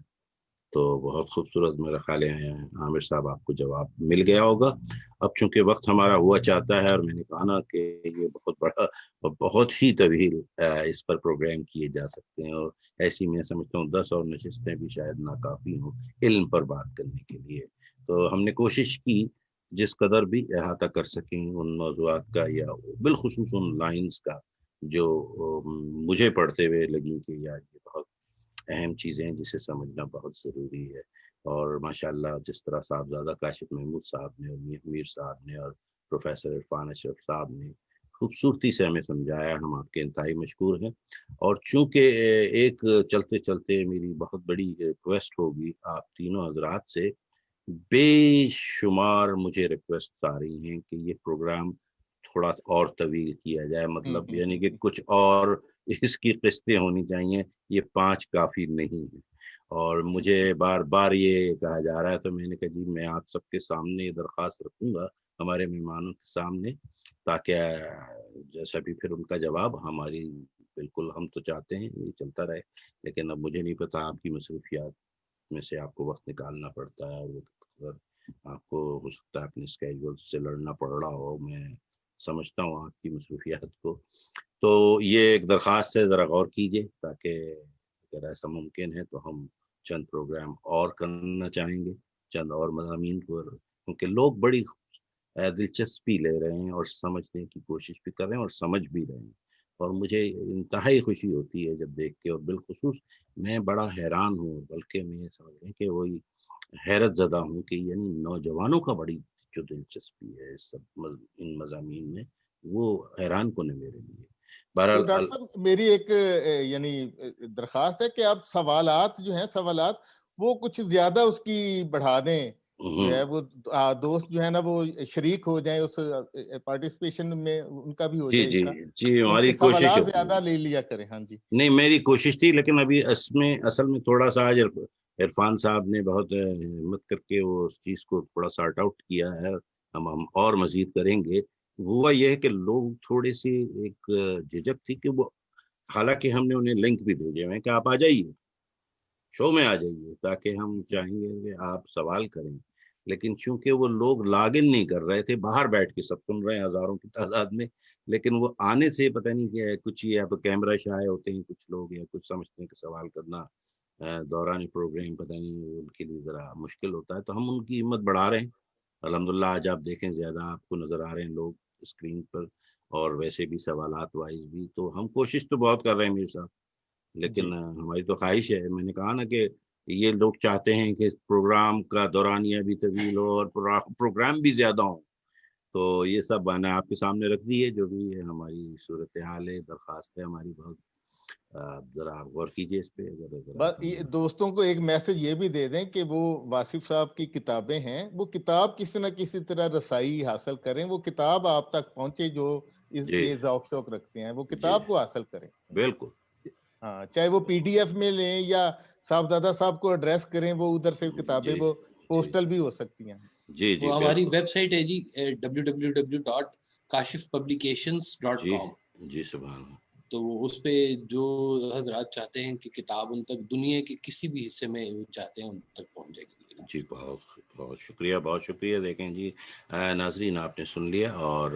تو بہت خوبصورت, میرا خیال ہے عامر صاحب آپ کو جواب مل گیا ہوگا. اب چونکہ وقت ہمارا ہوا چاہتا ہے اور میں نے کہا نا کہ یہ بہت بڑا اور بہت ہی طویل اس پر پروگرام کیے جا سکتے ہیں, اور ایسی میں سمجھتا ہوں 10 اور نشستیں بھی شاید ناکافی ہوں علم پر بات کرنے کے لیے. تو ہم نے کوشش کی جس قدر بھی احاطہ کر سکیں ان موضوعات کا, یا بالخصوص ان لائنز کا جو مجھے پڑھتے ہوئے لگیں کہ یار یہ بہت اہم چیزیں جسے سمجھنا بہت ضروری ہے. اور ماشاءاللہ جس طرح صاحبزادہ کاشف محمود صاحب نے اور میاں امیر صاحب نے اور پروفیسر عرفان اشرف صاحب نے خوبصورتی سے ہمیں سمجھایا, ہم آپ کے انتہائی مشکور ہیں. اور چونکہ ایک چلتے چلتے میری بہت بڑی ریکویسٹ ہوگی آپ تینوں حضرات سے, بے شمار مجھے ریکویسٹ آ رہی ہیں کہ یہ پروگرام تھوڑا اور طویل کیا جائے, مطلب یعنی کہ کچھ اور اس کی قسطیں ہونی چاہیے, یہ 5 کافی نہیں ہے. اور مجھے بار بار یہ کہا جا رہا ہے, تو میں نے کہا جی میں آپ سب کے سامنے یہ درخواست رکھوں گا ہمارے مہمانوں کے سامنے، تاکہ جیسا بھی پھر ان کا جواب ہماری، بالکل ہم تو چاہتے ہیں یہ چلتا رہے، لیکن اب مجھے نہیں پتا آپ کی مصروفیات میں سے آپ کو وقت نکالنا پڑتا ہے، وہ اگر آپ کو ہو سکتا ہے اپنے اسکیجول سے لڑنا پڑ رہا ہو، میں سمجھتا ہوں آپ کی مصروفیات کو. تو یہ ایک درخواست ہے، ذرا غور کیجیے، تاکہ اگر ایسا ممکن ہے تو ہم چند پروگرام اور کرنا چاہیں گے، چند اور مضامین پر، کیونکہ لوگ بڑی دلچسپی لے رہے ہیں اور سمجھنے کی کوشش بھی کر رہے ہیں اور سمجھ بھی رہے ہیں، اور مجھے انتہائی خوشی ہوتی ہے جب دیکھ کے، اور بالخصوص میں بڑا حیران ہوں، بلکہ میں یہ سمجھ رہے کہ وہی حیرت زدہ ہوں کہ یعنی نوجوانوں کا بڑی جو دلچسپی ہے اس سب ان مضامین میں، وہ حیران کن ہے میرے لیے. تو بہرحال ڈاکٹر صاحب میری ایک یعنی درخواست ہے کہ آپ سوالات جو ہیں وہ کچھ زیادہ اس کی بڑھا دیں، جو ہے وہ دوست جو ہے نا وہ شریک ہو جائیں اس پارٹیسپیشن میں، ان کا بھی ہو جی جائے جی حصہ، جی ان ہماری کے کوشش سوالات ہوتی زیادہ ہے. لے لیا کریں. ہاں جی نہیں، میری کوشش تھی، لیکن ابھی اصل میں تھوڑا سا آج عرفان صاحب نے بہت ہمت کر کے وہ اس چیز کو تھوڑا سارٹ آؤٹ کیا ہے، ہم اور مزید کریں گے. ہوا یہ ہے کہ لوگ تھوڑی سی ایک جھجک تھی کہ وہ، حالانکہ ہم نے انہیں لنک بھی بھیجے ہوئے ہیں کہ آپ آ جائیے، شو میں آ جائیے، تاکہ ہم چاہیں گے کہ آپ سوال کریں، لیکن چونکہ وہ لوگ لاگ ان نہیں کر رہے تھے، باہر بیٹھ کے سب سن رہے ہیں ہزاروں کی تعداد میں، لیکن وہ آنے سے پتہ نہیں کہ کچھ یا تو کیمرہ شائع ہوتے ہیں کچھ لوگ، یا کچھ سمجھتے ہیں کہ سوال کرنا دوران پروگرام پتہ نہیں ان کے لیے ذرا مشکل ہوتا ہے، تو ہم ان کی ہمت بڑھا رہے ہیں. الحمدللہ آج آپ دیکھیں زیادہ آپ کو نظر آ رہے ہیں لوگ اسکرین پر، اور ویسے بھی سوالات وائز بھی، تو ہم کوشش تو بہت کر رہے ہیں میرے صاحب، لیکن ہماری تو خواہش ہے، میں نے کہا نا کہ یہ لوگ چاہتے ہیں کہ پروگرام کا دورانیہ بھی طویل ہو اور پروگرام بھی زیادہ ہوں، تو یہ سب میں نے آپ کے سامنے رکھ دی ہے، جو بھی ہے ہماری صورتحال ہے، درخواست ہے ہماری بہت. ذرا آپ غور کیجیے اس پہ. بس دوستوں کو ایک میسج یہ بھی دے دیں کہ وہ واصف صاحب کی کتابیں ہیں، وہ کتاب کسی نہ کسی طرح رسائی حاصل کریں، وہ کتاب آپ تک پہنچے جو یہ ذوق شوق رکھتے ہیں، وہ کتاب کو حاصل کریں. بالکل. ہاں، چاہے وہ پی ڈی ایف میں لیں یا صاحبزادہ صاحب کو ایڈریس کریں، وہ ادھر سے کتابیں وہ پوسٹل بھی ہو سکتی ہیں. جی وہ ہماری ویب سائٹ ہے جی www.kashifpublications.com. جی سبحان اللہ. تو اس پہ جو حضرات چاہتے ہیں کہ کتاب ان تک دنیا کے کسی بھی حصے میں چاہتے ہیں ان تک پہنچ جائے گی. جی بہت بہت شکریہ، بہت شکریہ. دیکھیں جی ناظرین، آپ نے سن لیا، اور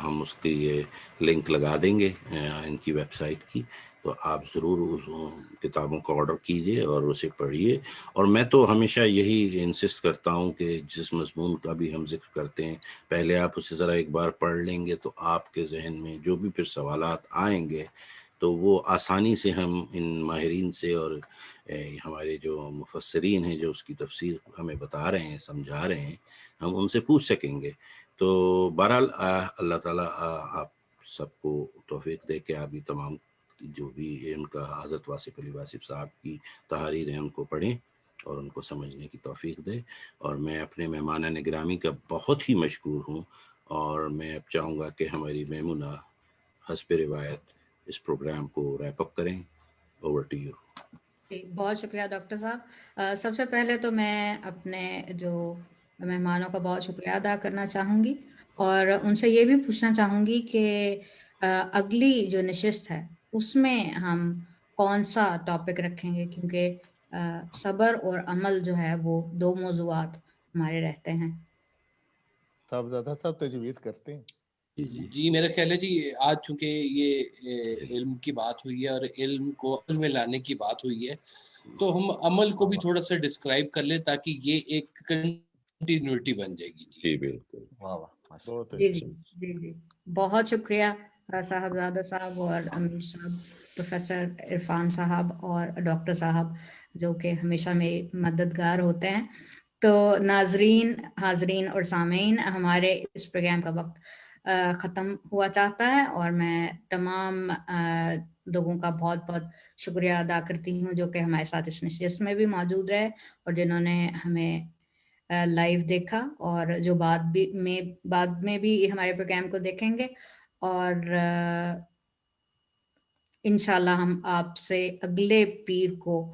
ہم اس کی یہ لنک لگا دیں گے ان کی ویب سائٹ کی، تو آپ ضرور اس کتابوں کا آرڈر کیجئے اور اسے پڑھیے. اور میں تو ہمیشہ یہی انسسٹ کرتا ہوں کہ جس مضمون کا بھی ہم ذکر کرتے ہیں، پہلے آپ اسے ذرا ایک بار پڑھ لیں گے تو آپ کے ذہن میں جو بھی پھر سوالات آئیں گے تو وہ آسانی سے ہم ان ماہرین سے اور ہمارے جو مفسرین ہیں جو اس کی تفسیر ہمیں بتا رہے ہیں، سمجھا رہے ہیں، ہم ان سے پوچھ سکیں گے. تو بہرحال اللہ تعالیٰ آپ سب کو توفیق دے کہ آپ بھی تمام جو بھی ان کا حضرت واصف علی واصف صاحب کی تحاریر ہیں ان کو پڑھیں اور ان کو سمجھنے کی توفیق دے. اور میں اپنے مہمان گرامی کا بہت ہی مشکور ہوں، اور میں اب چاہوں گا کہ ہماری میمونہ حسب روایت اس پروگرام کو ریپ اپ کریں. Over to you. بہت شکریہ ڈاکٹر صاحب. سب سے پہلے تو میں اپنے جو مہمانوں کا بہت شکریہ ادا کرنا چاہوں گی، اور ان سے یہ بھی پوچھنا چاہوں گی کہ اگلی جو نشست ہے اس میں ہم کون سا ٹاپک رکھیں گے، کیونکہ صبر اور عمل جو ہے وہ 2 موضوعات ہمارے رہتے ہیں. صاحبزادہ صاحب تجویز کرتے ہیں. جی میرا خیال ہے جی آج چونکہ یہ علم کی بات ہوئی ہے اور علم کو عمل میں لانے کی بات ہوئی ہے، تو ہم عمل کو بھی تھوڑا سا ڈسکرائب کر لیں تاکہ یہ ایک کنٹینیوٹی بن جائے گی. جی بالکل. جی بہت شکریہ صاحبزادہ صاحب اور امیر صاحب، پروفیسر عرفان صاحب اور ڈاکٹر صاحب، جو کہ ہمیشہ میرے مددگار ہوتے ہیں. تو ناظرین، حاضرین اور سامعین، ہمارے اس پروگرام کا وقت ختم ہوا چاہتا ہے، اور میں تمام لوگوں کا بہت بہت شکریہ ادا کرتی ہوں جو کہ ہمارے ساتھ اس نشست میں بھی موجود رہے، اور جنہوں نے ہمیں لائیو دیکھا، اور جو بعد میں بھی ہمارے پروگرام کو دیکھیں گے. اور انشاءاللہ ہم آپ سے اگلے پیر کو